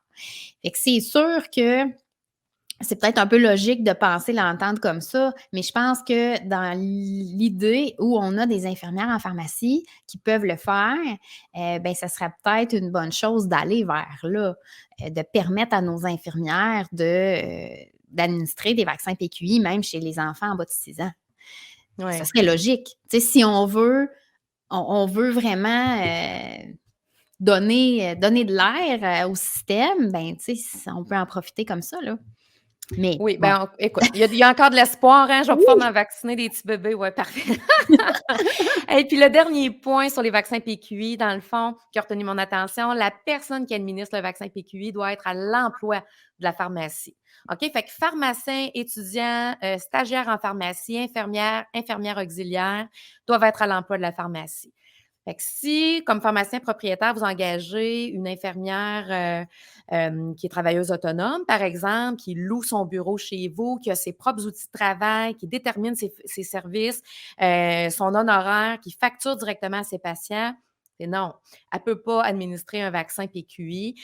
Fait que c'est sûr que c'est peut-être un peu logique de penser l'entendre comme ça, mais je pense que dans l'idée où on a des infirmières en pharmacie qui peuvent le faire, ben, ça serait peut-être une bonne chose d'aller vers là, de permettre à nos infirmières d'administrer des vaccins PQI, même chez les enfants en bas de 6 ans. Ça Ouais. serait logique. Tu sais, si on veut vraiment donner de l'air au système, ben, tu sais, on peut en profiter comme ça, là. Mais Oui, bon. ben, écoute, il y a encore de l'espoir, hein, je vais pouvoir Oui! m'en vacciner des petits bébés, ouais, parfait. Et puis le dernier point sur les vaccins PQI, dans le fond, qui a retenu mon attention, la personne qui administre le vaccin PQI doit être à l'emploi de la pharmacie. OK? Fait que pharmacien, étudiant, stagiaire en pharmacie, infirmière auxiliaire doivent être à l'emploi de la pharmacie. Fait que si, comme pharmacien propriétaire, vous engagez une infirmière qui est travailleuse autonome, par exemple, qui loue son bureau chez vous, qui a ses propres outils de travail, qui détermine ses services, son honoraire, qui facture directement à ses patients, c'est non. Elle ne peut pas administrer un vaccin PQI.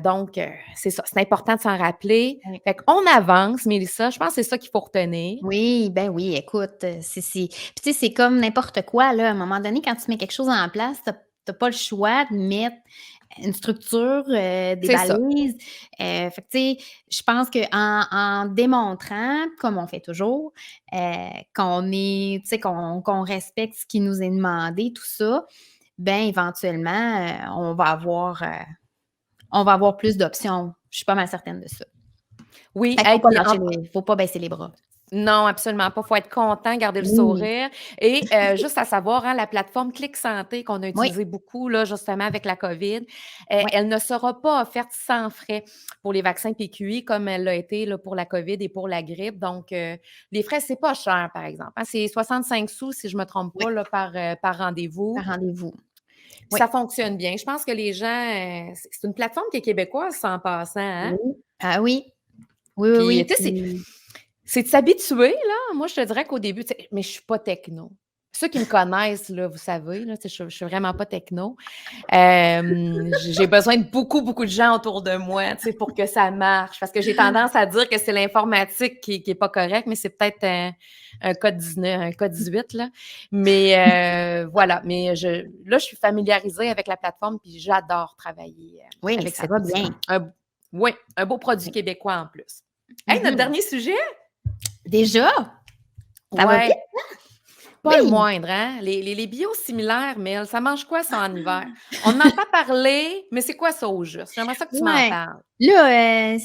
Donc, c'est ça. C'est important de s'en rappeler. Oui. Fait qu'on avance, Mélissa. Je pense que c'est ça qu'il faut retenir. Oui, ben oui, écoute, puis tu sais, c'est comme n'importe quoi, là, à un moment donné, quand tu mets quelque chose en place, tu pas le choix de mettre une structure, des C'est ça. balises, fait que tu sais, je pense qu'en démontrant, comme on fait toujours, qu'on est tu sais, qu'on respecte ce qui nous est demandé, tout ça, ben éventuellement, on va avoir plus d'options. Je suis pas mal certaine de ça. Oui, Fait qu'il et puis faut pas baisser les bras. non, absolument pas. Il faut être content, garder le Oui, sourire et juste à savoir, hein, la plateforme Clic Santé qu'on a oui, utilisée beaucoup là, justement avec la COVID, oui. elle ne sera pas offerte sans frais pour les vaccins PQI comme elle l'a été là, pour la COVID et pour la grippe. Donc, les frais, c'est pas cher, par exemple, hein. C'est 65 sous, si je me trompe Oui, pas, là, par rendez-vous. par rendez-vous. Puis Oui. ça fonctionne bien. Je pense que les gens, c'est une plateforme qui est québécoise, ça, en passant, hein? Oui. Ah oui. Oui, oui, Puis, oui, tu sais, puis c'est de s'habituer, là. Moi, je te dirais qu'au début, tu sais, mais je suis pas techno. Ceux qui me connaissent, là, vous savez, là, tu sais, je suis vraiment pas techno. J'ai besoin de beaucoup, beaucoup de gens autour de moi, tu sais, pour que ça marche. Parce que j'ai tendance à dire que c'est l'informatique qui est pas correct, mais c'est peut-être un code 19, un code 18, là. Mais voilà. Mais là, je suis familiarisée avec la plateforme, puis j'adore travailler oui, avec ça cet va outil-là. bien. Oui, un beau produit Oui. québécois en plus. Hey, notre Mmh. dernier sujet? Déjà? Ça va vite? Ouais, pas le Oui! moindre, hein? Les biosimilaires, Mel, ça mange quoi ça en hiver? On en entend parler, mais c'est quoi ça au juste? J'aimerais ça que tu m'en Ouais. parles. Là,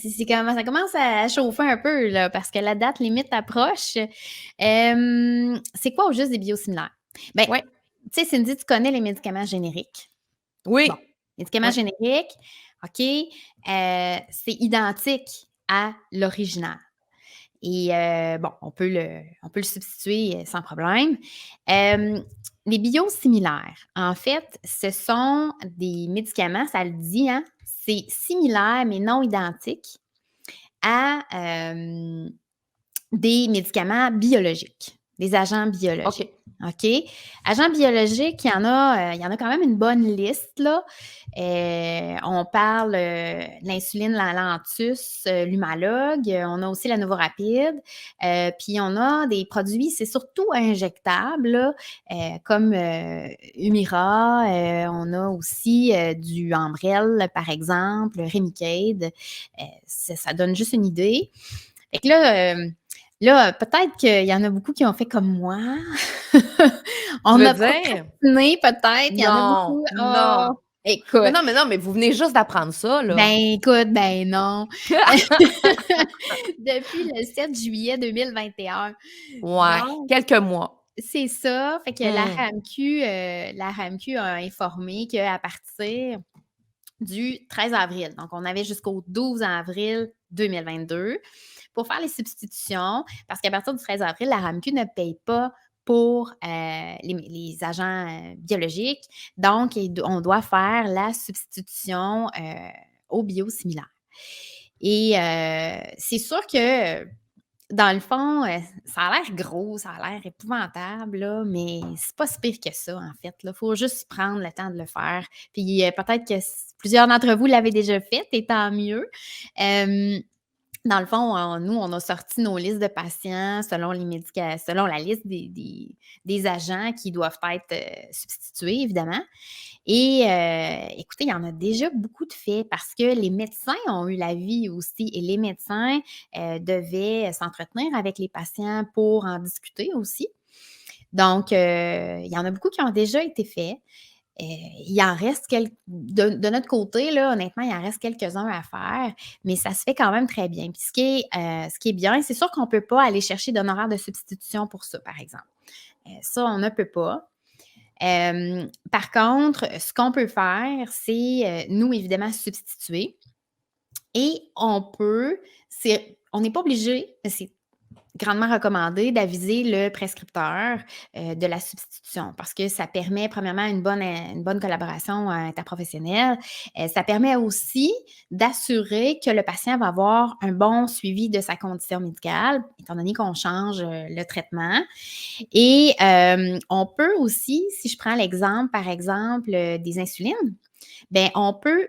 ça commence à chauffer un peu, là, parce que la date limite approche. C'est quoi au juste des biosimilaires? Ben, Ouais, tu sais, Cindy, tu connais les médicaments génériques. Bon, oui, médicaments ouais, génériques, OK, c'est identique à l'original. Et bon, on peut le substituer, sans problème. Les biosimilaires, en fait, ce sont des médicaments, ça le dit, hein, c'est similaire mais non identique à, des médicaments biologiques, des agents biologiques. OK. OK? Agents biologiques, il y en a quand même une bonne liste, là. On parle, l'insuline, la Lantus, l'Humalog, on a aussi la Novorapid, puis on a des produits, c'est surtout injectables, là, comme, Humira, on a aussi, du Enbrel, par exemple, Remicade, ça donne juste une idée. Fait que là, peut-être qu'il y en a beaucoup qui ont fait comme moi. Tu On veux a dire? procrastiné peut-être, il y en a Non, beaucoup oh! non. Écoute, Non, mais vous venez juste d'apprendre ça, là. ben, écoute, ben, non. Depuis le 7 juillet 2021. Ouais, Donc quelques mois. C'est ça. Fait que Mmh. La RAMQ a informé qu'à partir du 13 avril, donc on avait jusqu'au 12 avril 2022 pour faire les substitutions, parce qu'à partir du 13 avril, la RAMQ ne paye pas pour, les agents, biologiques. Donc on doit faire la substitution, aux biosimilaires et c'est sûr que dans le fond, ça a l'air gros, ça a l'air épouvantable, là, mais c'est pas si pire que ça, en fait, là. Faut juste prendre le temps de le faire. Puis, peut-être que plusieurs d'entre vous l'avez déjà fait et tant mieux. Hem Dans le fond, nous, on a sorti nos listes de patients selon la liste des agents qui doivent être, substitués, évidemment. Et écoutez, il y en a déjà beaucoup de faits parce que les médecins ont eu l'avis aussi et les médecins, devaient s'entretenir avec les patients pour en discuter aussi. Donc il y en a beaucoup qui ont déjà été faits. Il en reste de notre côté, là, honnêtement, il en reste quelques-uns à faire, mais ça se fait quand même très bien. Puis ce qui est bien, c'est sûr qu'on ne peut pas aller chercher d'honoraires de substitution pour ça, par exemple. Ça, on ne peut pas. Par contre, ce qu'on peut faire, c'est, nous, évidemment, substituer et on n'est pas obligé, mais c'est grandement recommandé d'aviser le prescripteur, de la substitution parce que ça permet premièrement une bonne collaboration, interprofessionnelle. Ça permet aussi d'assurer que le patient va avoir un bon suivi de sa condition médicale, étant donné qu'on change, le traitement et on peut aussi, si je prends l'exemple, par exemple, des insulines, ben on peut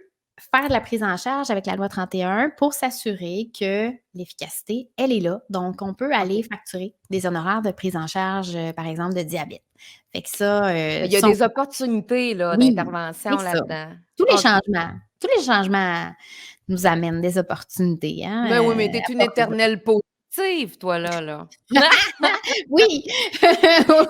faire de la prise en charge avec la loi 31 pour s'assurer que l'efficacité, elle est là. Donc, on peut aller OK. facturer des honoraires de prise en charge, par exemple, de diabète. Fait que ça, Il y a ça des opportunités là, oui, c'est d'intervention ça. là-dedans. Tous les OK. changements tous les changements nous amènent des opportunités, Ben oui, mais tu es à une portée de bras. éternelle positive, toi, là. Oui,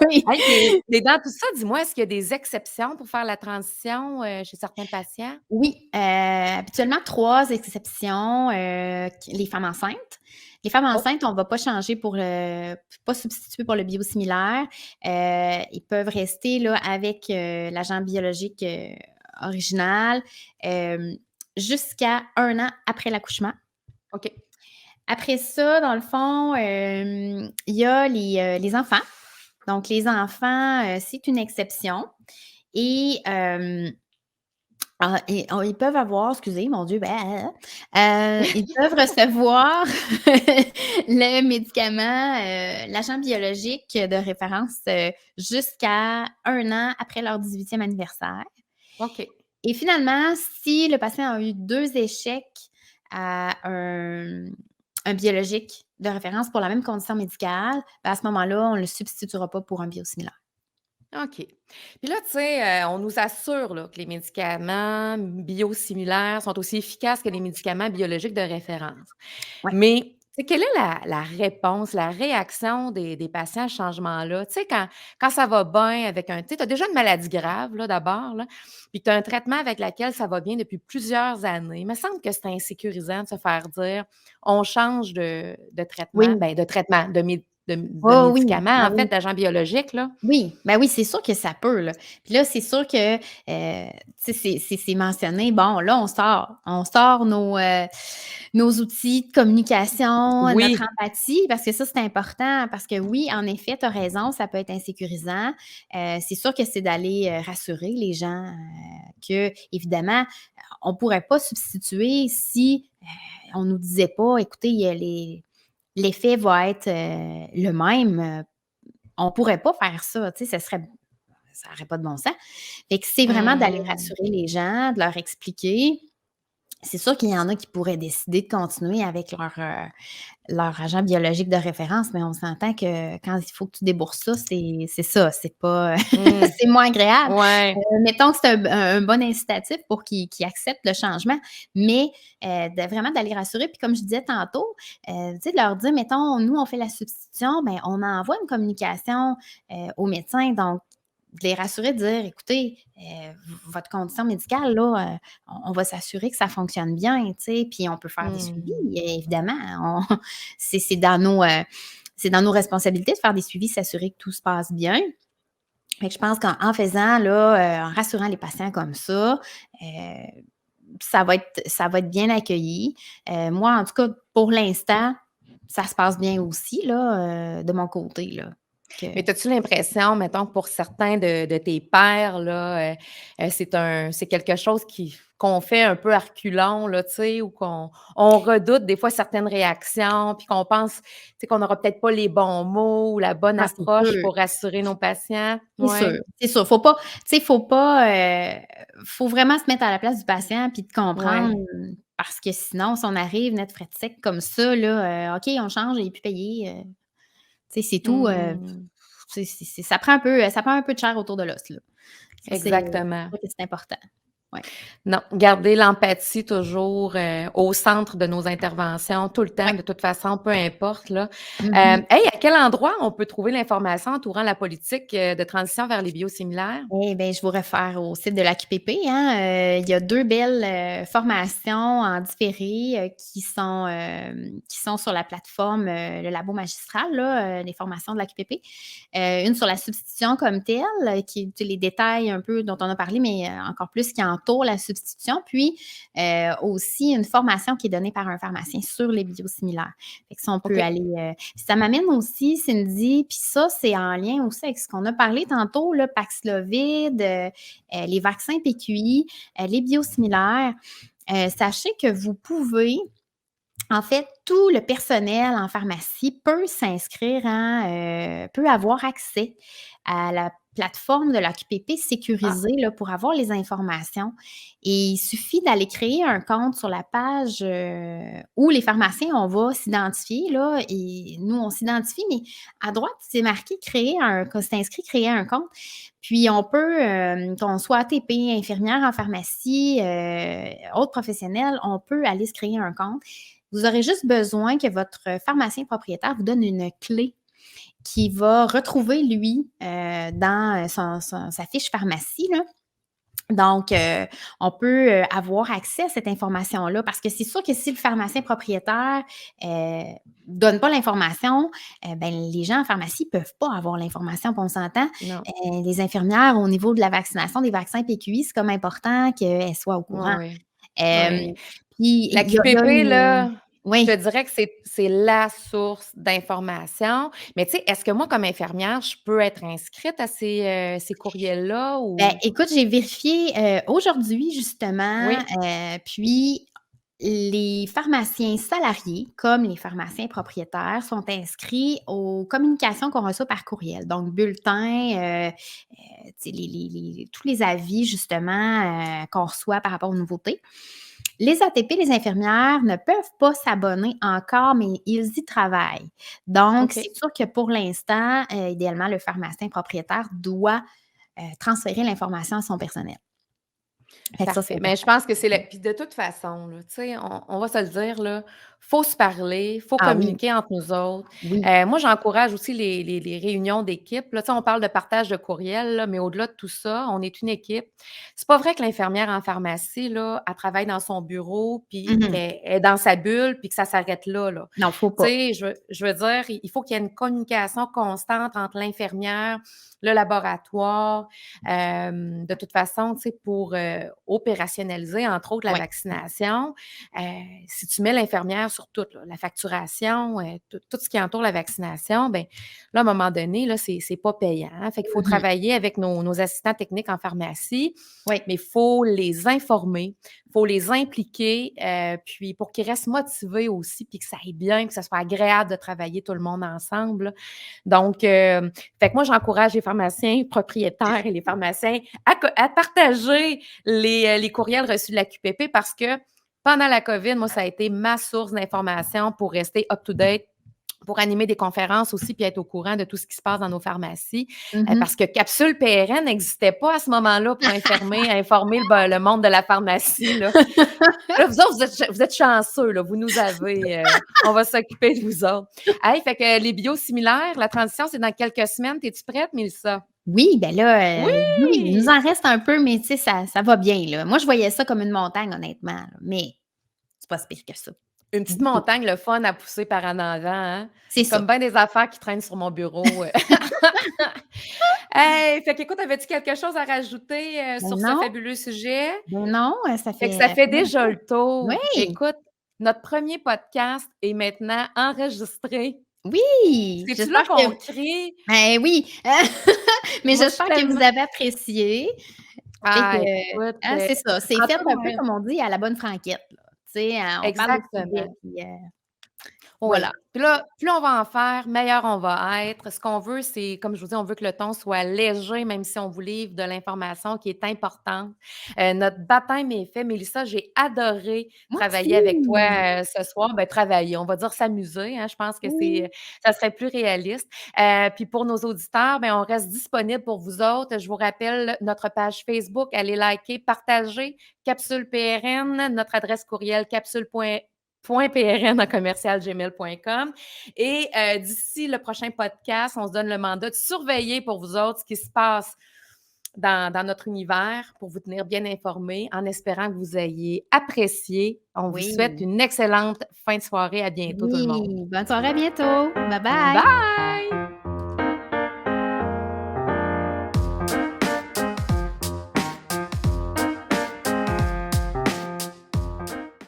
oui. Hey, mais dans tout ça, dis-moi, est-ce qu'il y a des exceptions pour faire la transition, chez certains patients? Oui, habituellement 3 exceptions, q les femmes enceintes. Les femmes Oh, enceintes, on va pas changer pas substituer pour le biosimilaire. Ils peuvent rester là avec, l'agent biologique, original, hem, jusqu'à 1 an après l'accouchement. OK. Après ça, dans le fond, il y a les enfants. Donc les enfants, c'est une exception et ils peuvent avoir excusez, mon Dieu, ils peuvent recevoir le médicament, l'agent biologique de référence, jusqu'à 1 an après leur 18e anniversaire OK. et finalement, si le patient a eu 2 échecs à un biologique de référence pour la même condition médicale, ben, à ce moment-là, on ne le substituera pas pour un biosimilaire. OK. Puis là, tu sais, on nous assure là, que les médicaments biosimilaires sont aussi efficaces que les médicaments biologiques de référence. Ouais. Mais, tu sais, quelle est la réponse, la réaction des patients à ce changement-là? Tu sais, quand ça va bien avec tu sais, tu as déjà une maladie grave, là, d'abord, là, puis tu as un traitement avec lequel ça va bien depuis plusieurs années. Il me semble que c'est insécurisant de se faire dire: «On change de traitement», Oui. ben de traitement, de Oh oui. médicaments, Ben en fait, oui. d'agents biologiques, là. Oui, ben oui, c'est sûr que ça peut, là. Puis là, c'est sûr que, tu sais, c'est mentionné, bon, là, on sort nos outils de communication, notre Oui. empathie, parce que ça, c'est important, parce que oui, en effet, tu as raison, ça peut être insécurisant. C'est sûr que c'est d'aller, rassurer les gens, que évidemment, on pourrait pas substituer si, on nous disait pas: «Écoutez, il y a l'effet va être, le même», on pourrait pas faire ça, tu sais, ça aurait pas de bon sens. Fait que c'est vraiment d'aller Mmh. rassurer les gens, de leur expliquer. C'est sûr qu'il y en a qui pourraient décider de continuer avec leur agent biologique de référence, mais on s'entend que quand il faut que tu débourses ça, c'est ça, c'est pas, Mmh. c'est moins agréable. Ouais. Mettons que c'est un bon incitatif pour qu'ils acceptent le changement, mais vraiment d'aller rassurer. Puis comme je disais tantôt, tu sais, de leur dire, mettons, nous, on fait la substitution, ben on envoie une communication, au médecin. Donc de les rassurer, de dire: «Écoutez, votre condition médicale là, on va s'assurer que ça fonctionne bien», tu sais, puis on peut faire des suivis, Mmh. évidemment. On c'est dans nos, c'est dans nos responsabilités de faire des suivis, s'assurer que tout se passe bien. Fait que je pense qu'en faisant là, en rassurant les patients comme ça, ça va être bien accueilli. Moi, en tout cas, pour l'instant, ça se passe bien aussi là, de mon côté là, que Mais as-tu l'impression, mettons, que pour certains de tes pairs, là, c'est quelque chose qu'on fait un peu à reculons, là, tu sais, ou qu'on redoute des fois certaines réactions, puis qu'on pense, tu sais, qu'on n'aura peut-être pas les bons mots ou la bonne ah, c'est approche sûr. pour rassurer nos patients? C'est sûr, Ouais, c'est sûr. Faut pas, tu sais, faut vraiment se mettre à la place du patient puis de comprendre, ouais. parce que sinon, si on arrive net frais de sec comme ça là, OK, on change, il est plus payé, tu sais, c'est tout, Mmh. ça prend un peu de chair autour de l'os, là. Ça, c'est Exactement. sûr que c'est important. Ouais. Non, garder l'empathie toujours, au centre de nos interventions, tout le temps, Ouais. de toute façon, peu importe, là. Mmh. Hey, à quel endroit on peut trouver l'information entourant la politique, de transition vers les biosimilaires? Eh bien, je vous réfère au site de l'AQPP, hein. Il y a 2 belles, formations en différé, qui sont sur la plateforme, le labo magistral là, les formations de l'AQPP. Une sur la substitution comme telle, qui tu sais, les détails un peu dont on a parlé, mais, encore plus qui entoure la substitution. Puis, aussi une formation qui est donnée par un pharmacien sur les biosimilaires. Fait que ça, on peut OK. aller, ça m'amène aussi, Cindy, puis ça, c'est en lien aussi avec ce qu'on a parlé tantôt, là, Paxlovid, les vaccins PQI, les biosimilaires. Sachez que vous pouvez, en fait, tout le personnel en pharmacie peut s'inscrire, hein, peut avoir accès à la plateforme de l'AQPP Ah, sécurisée là, pour avoir les informations. Et il suffit d'aller créer un compte sur la page où les pharmaciens, on va s'identifier. Là, et nous, on s'identifie, mais à droite, c'est marqué créer un, quand c'est inscrit, créer un compte. Puis on peut, qu'on soit ATP, infirmière en pharmacie, autre professionnel, on peut aller se créer un compte. Vous aurez juste besoin que votre pharmacien propriétaire vous donne une clé qu'il va retrouver, lui, dans sa fiche pharmacie, là. Donc, on peut, avoir accès à cette information-là parce que c'est sûr que si le pharmacien propriétaire, donne pas l'information, ben, les gens en pharmacie peuvent pas avoir l'information, puis on s'entend. non. Les infirmières, au niveau de la vaccination des vaccins PQI, c'est comme important qu'elles soient au Oui, courant. oui. Hem, Oui. puis La il y a QPP, une là, je te oui. dirais que c'est la source d'information. Mais tu sais, est-ce que moi, comme infirmière, je peux être inscrite à ces courriels-là Ben, ou écoute, j'ai vérifié, aujourd'hui justement, oui? puis les pharmaciens salariés, comme les pharmaciens propriétaires, sont inscrits aux communications qu'on reçoit par courriel. Donc bulletins, tu sais, tous les avis justement, qu'on reçoit par rapport aux nouveautés. Les ATP, les infirmières ne peuvent pas s'abonner encore, mais ils y travaillent. Donc, OK. c'est sûr que pour l'instant, idéalement, le pharmacien propriétaire doit transférer l'information à son personnel. Fait que ça, c'est Parfait. Mais je important. pense que c'est le puis de toute façon, là, tu sais, on va se le dire, là, faut se parler, faut Ah oui, communiquer entre nous autres. oui. Moi, j'encourage aussi les réunions d'équipe, là. Tu sais, on parle de partage de courriel, là, mais au-delà de tout ça, on est une équipe. C'est pas vrai que l'infirmière en pharmacie, là, elle travaille dans son bureau, puis Mmh. qu'elle est dans sa bulle, puis que ça s'arrête là, là. Non, faut Tu pas. sais, je veux dire, il faut qu'il y ait une communication constante entre l'infirmière, le laboratoire, de toute façon, tu sais, pour, opérationnaliser, entre autres, la Oui, vaccination, heu, si tu mets l'infirmière sur tout, là, la facturation, tout ce qui entoure la vaccination, ben là, à un moment donné, là, c'est pas payant. Fait qu'il faut mmh, travailler avec nos assistants techniques en pharmacie, oui, mais il faut les informer, il faut les impliquer, puis pour qu'ils restent motivés aussi, puis que ça aille bien, que ça soit agréable de travailler tout le monde ensemble, là. Donc, fait que moi, j'encourage les pharmaciens propriétaires et les pharmaciens à partager les courriels reçus de la QPP parce que pendant la COVID, moi, ça a été ma source d'information pour rester up to date, pour animer des conférences aussi, puis être au courant de tout ce qui se passe dans nos pharmacies. mmh. Parce que Capsule PRN n'existait pas à ce moment-là pour informer le monde de la pharmacie, là. Là, vous autres, vous êtes chanceux, là, vous nous avez, on va s'occuper de vous autres. Hey, fait que les biosimilaires, la transition, c'est dans quelques semaines. Es-tu prête, Mélissa? Oui, ben là, oui, il nous Oui! en reste un peu, mais tu sais, ça va bien, là. Moi, je voyais ça comme une montagne, honnêtement, là, mais c'est pas si pire que ça. une petite Oui, montagne, le fun à pousser par en avant, hein? c'est Comme ça. bien des affaires qui traînent sur mon bureau. Hey! Fait qu'écoute, avais-tu quelque chose à rajouter, Ben sur ce non, fabuleux sujet? ben non, Fait que ça ça fait fait déjà longtemps. le tour. Oui, Écoute, notre premier podcast est maintenant enregistré. oui, C'est-tu là j'espère que qu'on crie? ben oui, mais Moi, je suis j'espère que vous tellement avez apprécié et ah, que écoute, hein, c'est ça, c'est en fait tout un peu cas comme on dit à la bonne franquette, là. Tu sais, on parle de sujets exactement. puis, Oui. voilà. Puis là, plus on va en faire, meilleur on va être. Ce qu'on veut, c'est, comme je vous dis, on veut que le ton soit léger, même si on vous livre de l'information qui est importante. Notre baptême est fait. Mélissa, j'ai adoré Moi travailler avec aussi! toi, ce soir. Ben, travailler, on va dire s'amuser, hein, je pense que Oui, ça serait plus réaliste. Puis pour nos auditeurs, ben, on reste disponible pour vous autres. Je vous rappelle notre page Facebook, allez liker, partager Capsule PRN, notre adresse courriel capsule.prn@commercialgmail.com. Et d'ici le prochain podcast, on se donne le mandat de surveiller pour vous autres ce qui se passe dans notre univers pour vous tenir bien informés en espérant que vous ayez apprécié. On vous souhaite oui, une excellente fin de soirée. À bientôt tout le oui. monde. Bonne soirée, à bientôt. Bye bye. Bye!